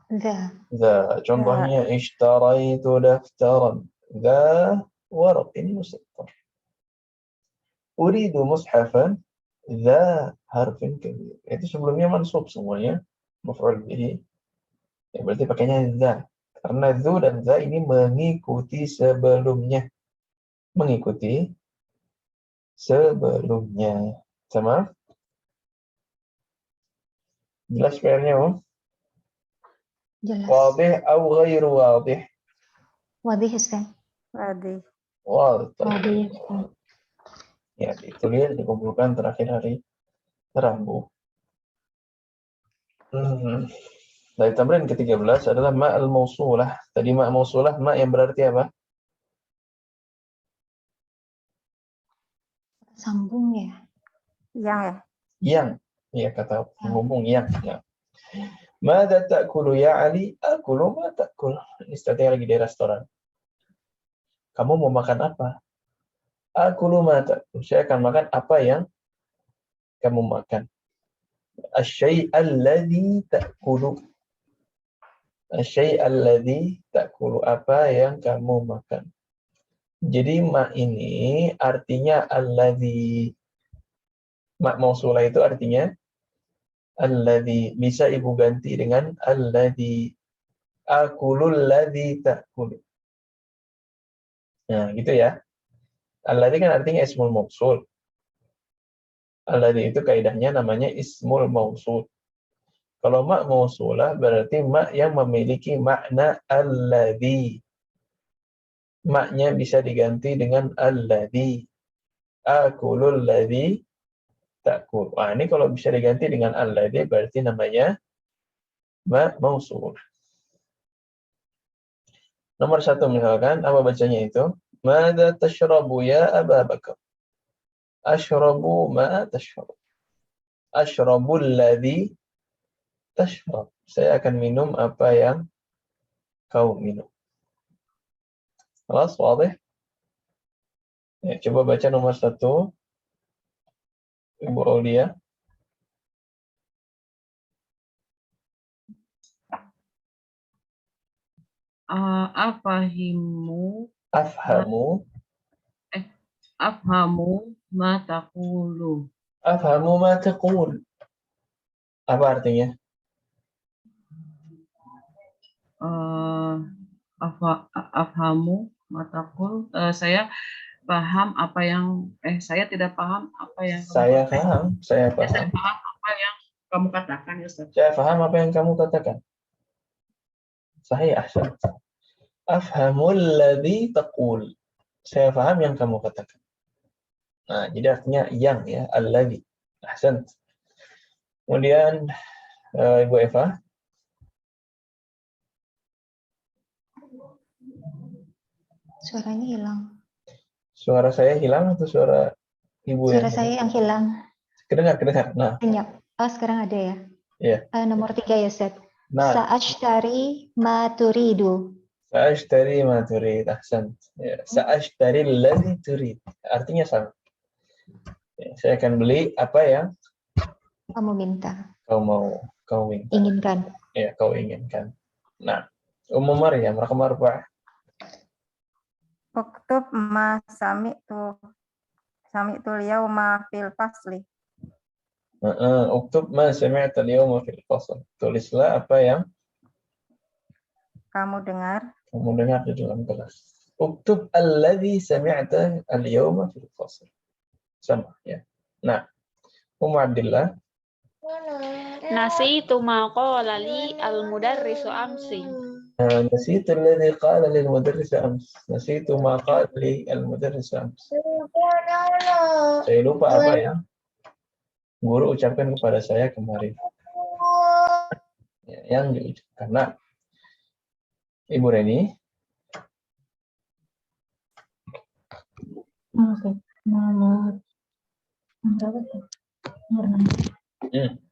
Za. za. Contohnya ishtaraitu daftaran dha waratin musattar. Uridu mushafan dha harfin kabir. Itu sebelumnya mansub semuanya. Maf'ul bihi. Ya, berarti pakainya za. Karena zu dan za ini mengikuti sebelumnya. Mengikuti sebelumnya. Sama? Jelas PR-nya, Jelas. Wadih atau ghairu wadih? Wadih Ustaz. Wadih. Wadih. Ya, ditulis, dikumpulkan terakhir hari Rabu. Dari tamrin ke-13 adalah ma'al mausulah. Tadi ma' mausulah, ma' yang berarti apa? Sambung ya. Yang ya. Yang. Iya, kata penghubung yang. Ya. Mada ta'kulu ya Ali? Akulu ma ta'kul. Ini strategi lagi di restoran. Kamu mau makan apa? Akulu ma ta'kul. Saya akan makan apa yang kamu makan. Asy-syai' alladzi ta'kulu. Asy-syai' alladzi ta'kulu. Apa yang kamu makan. Jadi ma ini artinya alladzi. Ma mausulah itu artinya alladzi. Bisa ibu ganti dengan alladzi. Akulul ladzi ta'kulu. Nah, gitu ya. Alladzi kan artinya ismul mausul. Alladzi itu kaidahnya namanya ismul mausul. Kalau ma mausulah berarti ma yang memiliki makna alladzi. Maknya bisa diganti dengan alladzi. Akulul ladzi ta'kul. Wah, ini kalau bisa diganti dengan alladzi berarti namanya ma mausul. Nomor 1 misalkan, apa bacanya itu? Mada tashrabu ya Aba Bakar? Ashrabu ma tashrab. Ashrabul ladzi tashrab. Saya akan minum apa yang kau minum. Jelas, wadih? Ya, coba baca nomor 1. Ibu Aulia. Afahimu Afhamu ma taqulu. Afhamu ma taqul. Apa artinya? Afhamu ma taqul. Saya paham apa yang saya tidak paham apa yang Saya paham saya paham apa yang kamu katakan, ya Ustaz. Saya paham apa yang kamu katakan. Sahih, ahsan. Afhamul ladzi taqul. Saya paham yang kamu katakan. Nah, jadi artinya yang ya, alladzi. Ahsan. Kemudian Ibu Eva. Suaranya hilang. Suara saya hilang atau suara Ibu Suara yang saya yang hilang. Kedengar. Nah. Banyak. Oh, sekarang ada ya? Iya. Nomor 3 ya, Ustaz. Nah. Sa'ashtari ma turidu. Sa'ashtari ma turid. Ahsan. Ya. Sa'ashtari alladzi turid. Artinya sama. Ya, saya akan beli apa yang kamu minta. Kau minta. Inginkan. Ya, kau inginkan. Nah, Ummu Maryam, rakam 4. Uktub ma sami'tu al-yawma fil fasli. Uktub ma sami'ta al-yawma fil fasl. Tulislah apa yang kamu dengar di dalam kelas. Uktub alladzi sami'ta al-yawma fil fasl. Sama ya. Nah, Ummu Abdillah. Nasitu ma qala li al-mudarrisu amsi. نسيت الذي قال للمدرس أمس. نسيت ما قال لي المدرس أمس. Saya lupa apa ya guru ucapkan kepada saya kemarin. Ya, yang diucapkan. Nah, Ibu Reni. Nomor berapa tuh? Nomor 6.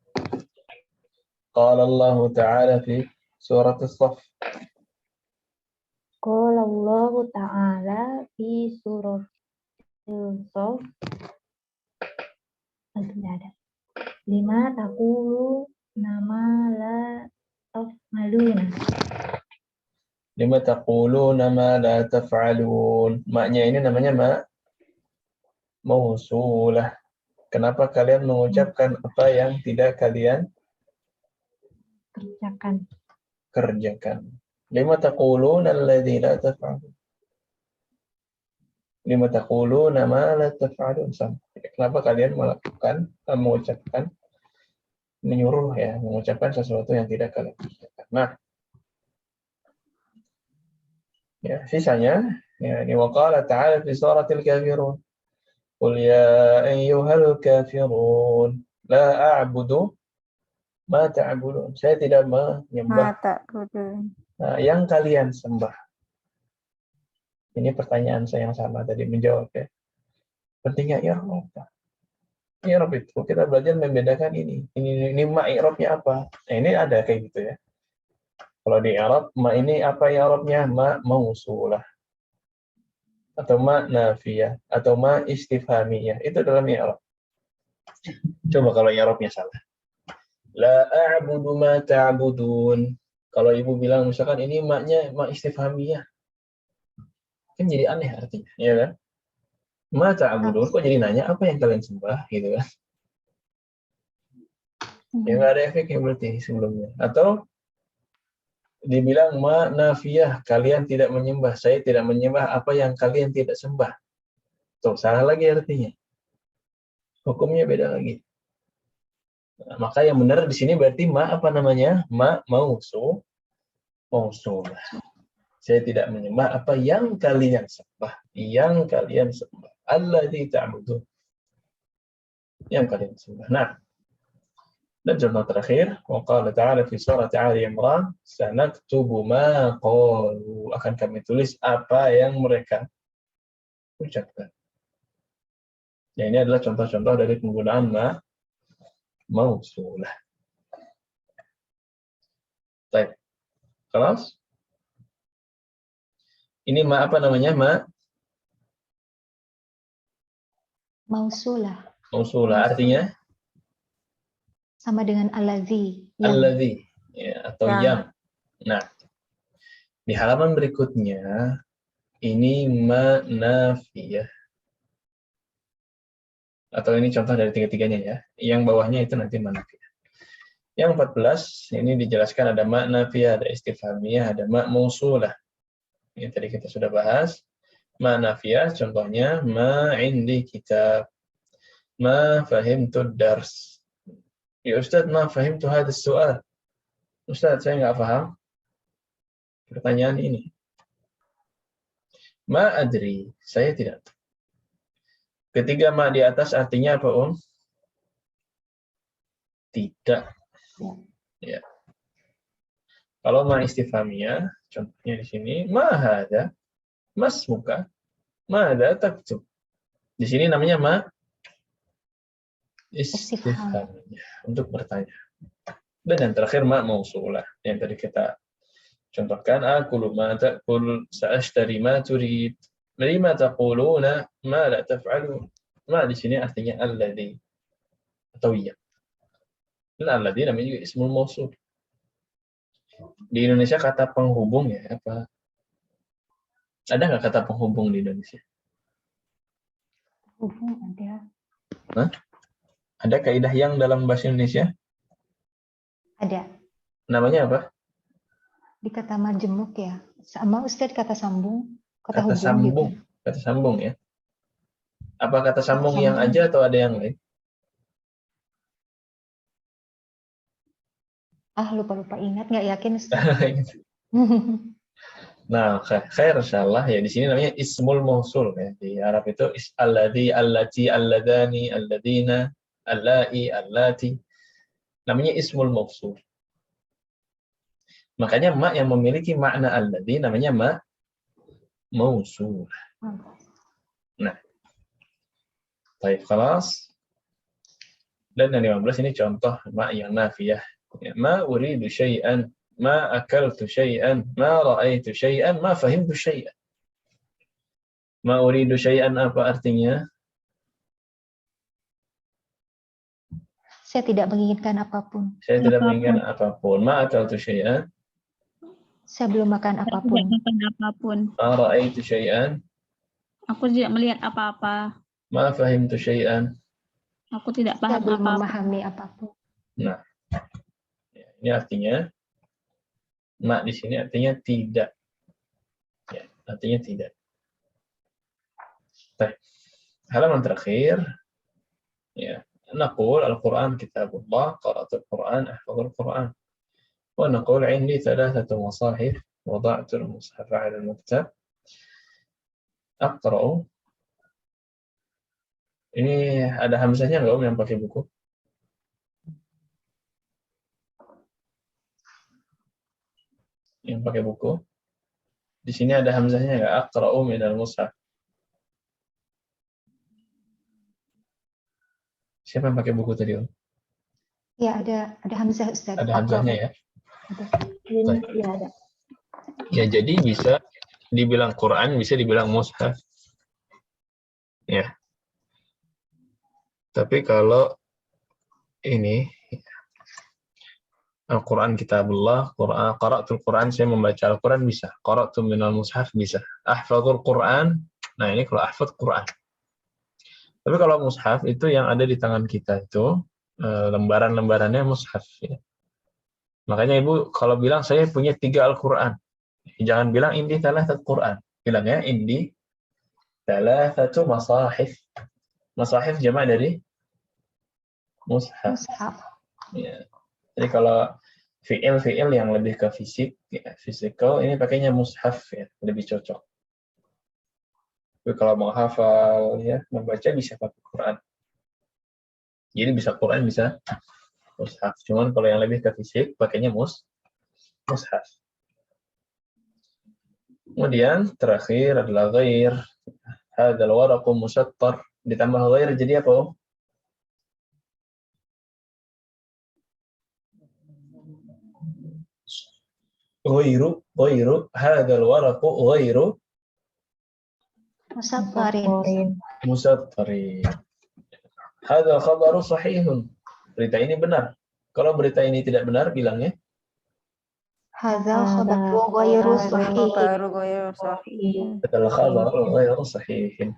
قال الله تعالى في سورة الصف. Qala Allah Ta'ala fi surat al-Saf. Ada. 5 taqulu nama la taf'aluna. 5 taquluna ma la taf'alun. Maknya ini namanya ma mausulah. Kenapa kalian mengucapkan apa yang tidak kalian kerjakan? 5 taquluna alladzi la taf'alun. 5 taquluna ma la taf'alun. Kenapa kalian mengucapkan menyuruh ya, mengucapkan sesuatu yang tidak kalian kerjakan. Nah, ya, sisanya ya, ini waqala ta'ala fi suratil kafirun. Qul ya ayyuhal kafirun la a'budu Ma ta'budun. Saya tidak menyembah Mata kudun. yang kalian sembah. Ini pertanyaan saya yang sama tadi menjawab ya. Pentingnya i'rab apa? I'rab itu kita belajar membedakan ini ma i'rabnya apa? Nah, ini ada kayak gitu ya. Kalau di i'rab ma ini apa i'rabnya? Ma mausulah atau ma nafiyah atau ma istifhamiyah. Itu dalam i'rab. Coba kalau i'rabnya salah. La a'budu ma ta'budun. Kalau ibu bilang misalkan ini maknya ma istifhamiyah, kan jadi aneh artinya, ya kan? Ma ta'budun, kok jadi nanya apa yang kalian sembah, gitu kan? Ya nggak ada efeknya berarti sebelumnya. Atau dibilang ma nafiyah, kalian tidak menyembah, saya tidak menyembah apa yang kalian tidak sembah. Tuh, salah lagi artinya. Hukumnya beda lagi. Nah, maka yang benar di sini berarti ma apa namanya? Ma mausul. Saya tidak menyembah apa yang kalian sembah. Yang kalian sembah. Alladzi ta'budun. Yang kalian sembah. Nah, dan contoh terakhir, waqala ta'ala fi surat Ali Imran, sanaktubu ma qalu. Akan kami tulis apa yang mereka ucapkan. Ya, ini adalah contoh-contoh dari penggunaan ma mausulah. Baik. Kelas? Ini ma apa namanya? Ma Mausulah mausulah. Artinya sama dengan allazi. alladzi, ya, atau Yang. yang. Nah, di halaman berikutnya ini ma nafiyah. Atau ini contoh dari tiga-tiganya ya. Yang bawahnya itu nanti ma nafiyah. Yang 14 ini dijelaskan ada ma nafiyah, ada istifhamiyah, ada ma mausulah. Ini tadi kita sudah bahas. Ma nafiyah contohnya ma indi kitab, ma fahimtu dars. Ya Ustaz, ma fahimtu hadis soal. Ustaz, saya nggak paham pertanyaan ini. Ma adri, saya tidak tahu. Ketiga ma di atas artinya apa, Tidak. Ya. Kalau ma istifhamiyah, contohnya di sini, ma hada, mas muka, ma hada taktub. Di sini namanya ma istifhamiyah, untuk bertanya. Dan yang terakhir ma mausulah, yang tadi kita contohkan, akulu ma ta'kul, sa'ashtari ma turid, lima taquluna ma la taf'alun. Ma di sini artinya alladhi atau iya. Dan alladhi namanya juga ismul mausul. Di Indonesia kata penghubung ya apa? Ada nggak kata penghubung di Indonesia? Hubung ada. Hah? Ada kaidah yang dalam bahasa Indonesia? Ada. Namanya apa? Di kata majemuk ya. Sama Ustadz kata sambung, kata Kata hubung sambung. gitu. Kata sambung ya. Apa kata sambung yang Sambung. aja atau ada yang lain? Lupa-lupa ingat, nggak yakin Ustadz. Nah, khair salah ya. Di sini namanya ismul mausul ya. Di Arab itu alladhi, allati, alladani, alladina, allai, allati. Namanya ismul mausul. Makanya ma yang memiliki makna alladhi namanya ma mausul. Nah, baik, khalas. Dan yang 15 ini contoh ma yang nafiyah. Ma uridu syai'an, ma akaltu syai'an, ma ra'aitu syai'an, ma fahimtu syai'an. Ma uridu syai'an apa artinya? Saya tidak menginginkan apapun. Saya tidak menginginkan apapun. Ma akaltu syai'an, Saya belum makan Saya apapun. tidak makan apapun. ma ra'aitu syai'an, Aku tidak melihat apa-apa. ma fahimtu syai'an. Aku tidak Saya paham belum apa-apa. memahami apapun. Nah, ini artinya ma di sini artinya tidak. Ya, artinya tidak. Baik. Halaman terakhir ya. Naqul al-Quran kitabullah, qara'atul Quran, ahfadul Quran. Wa naqul indi thalathatu masahif, wada'tu al-mushaf 'ala al-maktab. Aqra'u. Ini ada hamzahnya enggak yang pakai buku? Yang pakai buku. Di sini ada hamzahnya nggak? Aqra'u minal mushaf. Siapa yang pakai buku tadi, Om? Ya, ada hamzah, Ustaz. Ada hamzahnya ya? Ini ya ada. Ya, jadi bisa dibilang Quran, bisa dibilang mushaf. Ya. Tapi kalau ini Al-Quran kitabullah, qara'tul Quran, saya membaca Al-Quran bisa. Qara'tu minal mushaf bisa. Ahfadzul Quran, nah ini kalau ahfadz Quran. Tapi kalau mushaf itu yang ada di tangan kita itu, lembaran-lembarannya mushaf. Ya. Makanya Ibu kalau bilang saya punya 3 Al-Quran, jangan bilang indi thalathat Quran. Bilangnya indi thalathatu masahif. Masahif jamak dari mushaf. Mushaf. Ya. Jadi kalau fi'il yang lebih ke fisik, ya, physical, ini pakainya mushaf ya, lebih cocok. Tapi kalau mau hafal ya, membaca bisa pakai Quran. Jadi bisa Quran, bisa mushaf. Cuman kalau yang lebih ke fisik, pakainya mushaf. Kemudian terakhir adalah ghair. Hadzal waraqu musattar. Ditambah ghair jadi apa? Ghairu. Hadzal waraqu ghairu Musattarin. musattarin. Hadzal khabaru sahihun. Berita ini benar. Kalau berita ini tidak benar, bilangnya Hadzal khabaru ghairu sahih. Baru ghairu sahih. hadzal khabaru ghairu sahihin.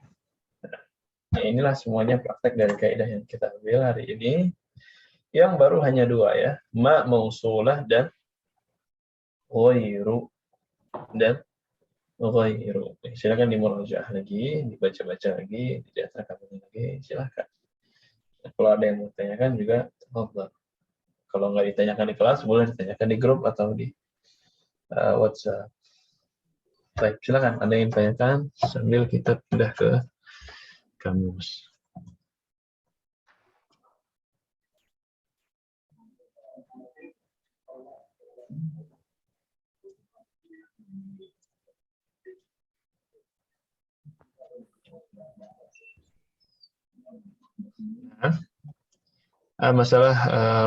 Nah, inilah semuanya praktek dari kaidah yang kita ambil hari ini. Yang baru hanya 2 ya. Ma mausulah dan ghairu. Dan ghairu. Silakan dimurajaah lagi, dibaca-baca lagi, dicatat lagi, silakan. Kalau ada yang mau tanyakan juga, kalau nggak ditanyakan di kelas, boleh ditanyakan di grup atau di WhatsApp. Baik, silakan. Ada yang tanyakan sambil kita pindah ke kamus. Masalah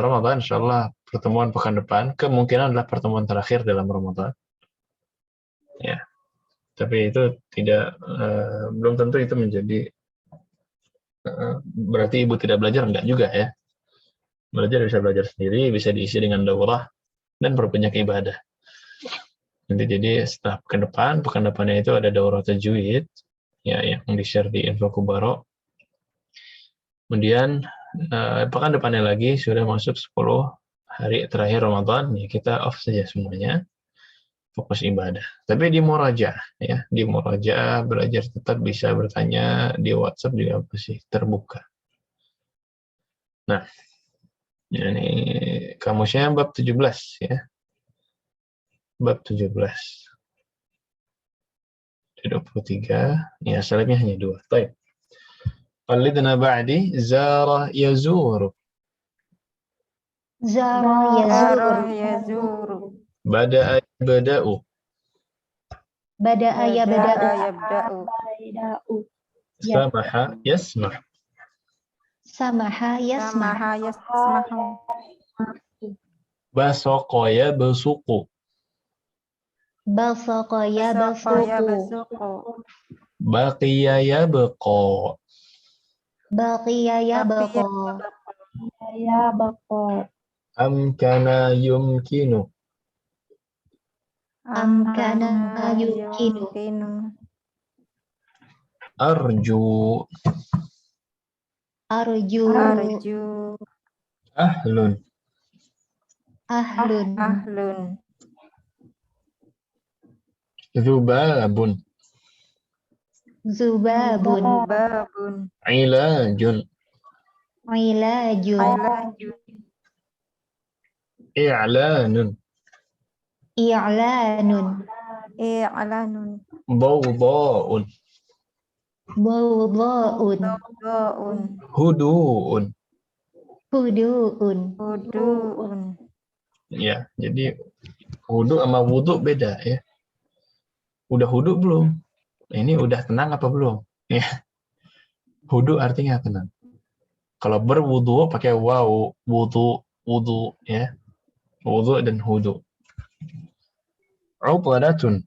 Ramadan, insyaallah pertemuan pekan depan kemungkinan adalah pertemuan terakhir dalam Ramadan. Ya, tapi itu tidak belum tentu itu menjadi berarti ibu tidak belajar, enggak juga ya. Belajar bisa belajar sendiri, bisa diisi dengan daurah dan perbanyak ibadah. Nanti jadi setelah pekan depannya itu ada daurah tajwid ya yang di-share di Info Kubaro. Kemudian pekan depannya lagi sudah masuk 10 hari terakhir Ramadan, ya kita off saja semuanya, fokus ibadah. Tapi di murajaah ya, di murajaah belajar tetap bisa bertanya, di WhatsApp juga masih terbuka. Nah, ini kamusnya bab 17 ya. Bab 17. Di 23, ya salahnya hanya 2. Baik. Qalidna ba'di zara yazuru. Zara yazuru. Bada'a bada'u. Bada'a yabda'u. Yabda'u. Samaha yasmah. Samaha yasmah. Samaha yasmahu. Basaqa yabsuqu. Basaqa Basaqa yabsuqu. yabsuqu. Baqiya yabqa. Baqiya yabqa. Ya bapak. Amkana yumkinu. Amkana yumkinu. Arju. Arju. Arju. Ahlun. Ahlun. Ahlun. Zubabun. Zubabun. Babun. Ilajun. Ilajun. Ilajun. I'lanun. I'lanun. I'lanun. Bawda'un. Bawda'un. Bawda'un. Hudu'un. Hudu'un. Hudu'un. Ya, jadi Wudu sama wudu beda ya. Udah wudu belum? Ini udah tenang apa belum? Ya. Wudu artinya tenang. Kalau berwudu pakai waw, wudu ya. Wudu dan wudu. Uqadatun.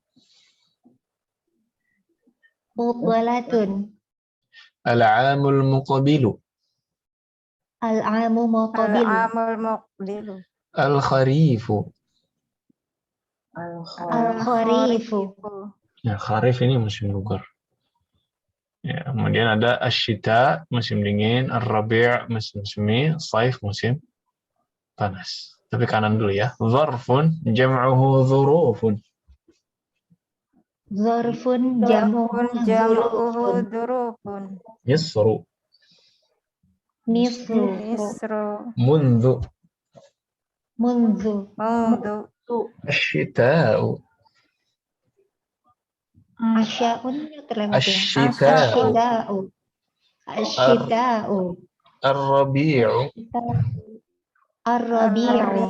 Muqwalatun. Al-'amul muqabilu. Al-amu muqabilu. Al-amul muqbilu. Al-kharifu. Al-kharifu. Ya, kharif ini musim gugur. Ya, kemudian ada asyita, musim dingin, ar-rabi' musim semi, saif musim panas. Tapi kanan dulu ya. Zarfun jam'uhu dzurufun. Zarfun jam'uhu Zarfun jam'uhu dzurufun. durufun. Yasru. Misru. Isru. Mundu. Munzu. Mundu. Asyita'u. Asya'un terlewat ya. Asyita'u. Asyita'u. Asyita'u. Ar-rabi'u. Ar-rabi'u. Ar-rabi'u.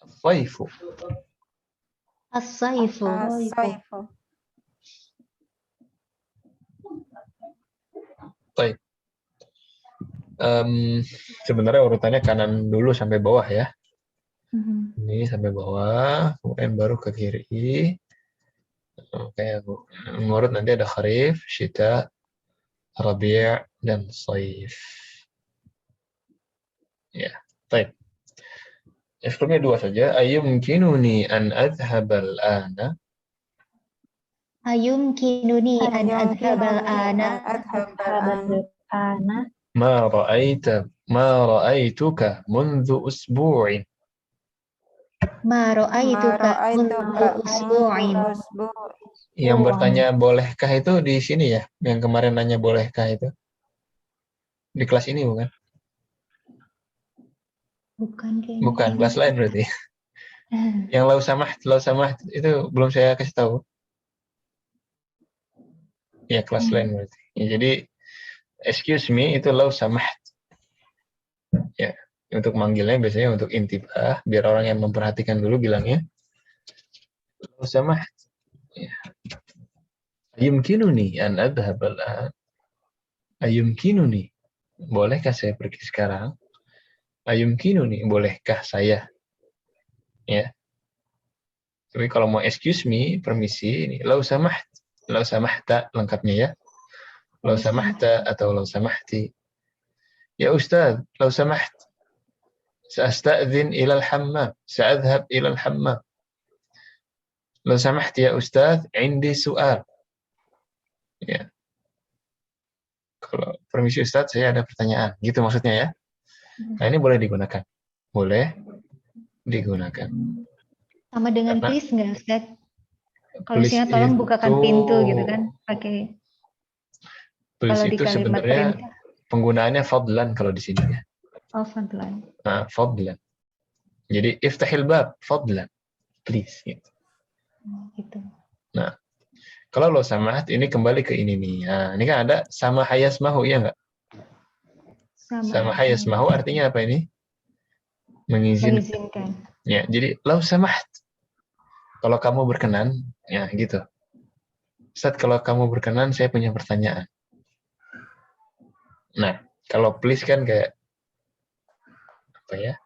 As-saifu. As-saifu. As-saifu. Baik. Sebenarnya urutannya kanan dulu sampai bawah ya. Ini sampai bawah, kemudian baru ke kiri. Oke, menurut nanti ada kharif, syita, rabi' dan saif. Ya, baik. Sebelumnya dua saja. Ayumkinuni an adhhabal ana. Ayumkinuni an adhabal ana. Ana. Ma ra'aituka mundu usbu'in. Ma ra'aituka mundu usbu'in. Yang bertanya bolehkah itu di sini ya? Yang kemarin nanya bolehkah itu? Di kelas ini bukan? Bukan kayaknya. Bukan, kelas lain berarti. Yang lau samah itu belum saya kasih tahu. Ya, kelas lain berarti. Ya, jadi excuse me itu lau samah. Ya, untuk manggilnya biasanya untuk intibah, biar orang yang memperhatikan dulu bilangnya lau samah. Ya. Ayumkinuni an adhhab al-an. Ayumkinuni. Bolehkah saya pergi sekarang? Ayumkinuni, bolehkah saya? Ya. Tapi kalau mau excuse me, permisi, ini lau samahta lengkapnya ya. Lau samahta atau lau samahti. Ya Ustaz, lau samaht. Sa'asta'dzin ila al-hammam. Sa'adhhab ila al-hammam. Lau samahti ya Ustaz, indi su'al. Ya. Kalau permisi Ustaz, saya ada pertanyaan. Gitu maksudnya ya. Nah, ini boleh digunakan. Boleh digunakan. Sama dengan Karena please nggak, Ustaz? Kalau please misalnya tolong bukakan pintu itu- gitu kan, pakai Please kalau di itu kalimat sebenarnya perintah. penggunaannya fadlan kalau di sini ya. Oh, fadlan. Nah, fadlan. Jadi iftahil bab, fadlan. Please. Gitu. Gitu. Nah, kalau lo samahat ini kembali ke ini nih. Nah, ini kan ada sama hayasmahu ya enggak? Sama hayasmahu artinya apa ini? Mengizinkan. Mengizinkan. Ya, jadi lo samahat. Kalau kamu berkenan, ya gitu. Ustaz, kalau kamu berkenan, saya punya pertanyaan. Nah, kalau please kan kayak apa ya?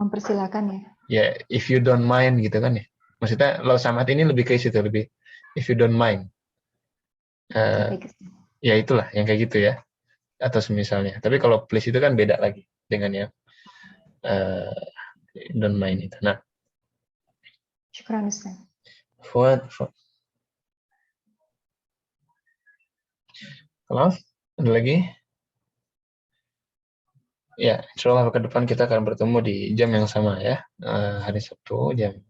Mempersilakan ya. Ya, if you don't mind gitu kan ya. Maksudnya lo samahat ini lebih ke situ, lebih if you don't mind. Sampai ke sini. Ya itulah yang kayak gitu ya. Atau semisalnya. Tapi kalau please itu kan beda lagi dengan yang don't mind itu. Nah, Syukran, Ustaz. Fuad. Halo? Ada lagi? Ya, insya Allah ke depan kita akan bertemu di jam yang sama ya. Hari Sabtu jam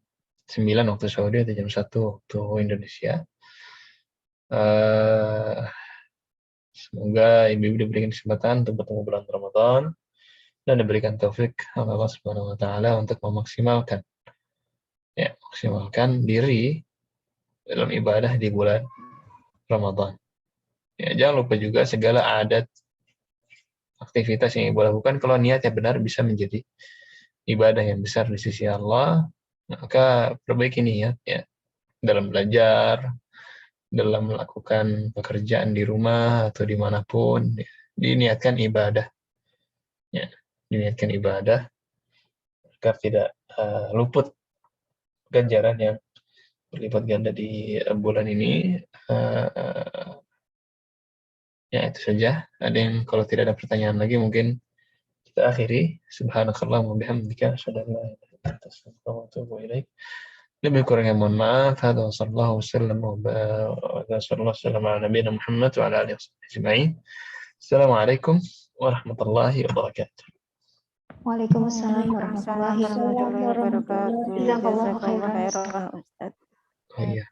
9 waktu Saudi atau jam 1 waktu Indonesia. Semoga ibu-ibu diberikan kesempatan untuk bertemu bulan Ramadan dan diberikan taufik oleh Allah Subhanahu wa taala untuk memaksimalkan diri dalam ibadah di bulan Ramadan. Ya, jangan lupa juga segala adat aktivitas yang ibu lakukan kalau niatnya benar bisa menjadi ibadah yang besar di sisi Allah, maka perbaiki niat ya dalam belajar, dalam melakukan pekerjaan di rumah atau dimanapun, ya, diniatkan ibadah, ya, diniatkan ibadah agar tidak luput ganjaran yang berlipat ganda di bulan ini. Ya itu saja. Ada yang kalau tidak ada pertanyaan lagi mungkin kita akhiri. Subhanakallahumma wa bihamdika asyhadu an la ilaha illa anta astaghfiruka wa atubu ilaik. Lebih kurangnya mohon maaf. Hadza sallallahu wasallam wa sallam ala nabiyina Muhammad wa ala alihi washabbihi ajma'in. Assalamualaikum warahmatullahi wabarakatuh. Waalaikumsalam warahmatullahi wabarakatuh. warahmatullahi wabarakatuh. Jazakallahu Jazakallahu khairan. khairan, Ustaz. Iya,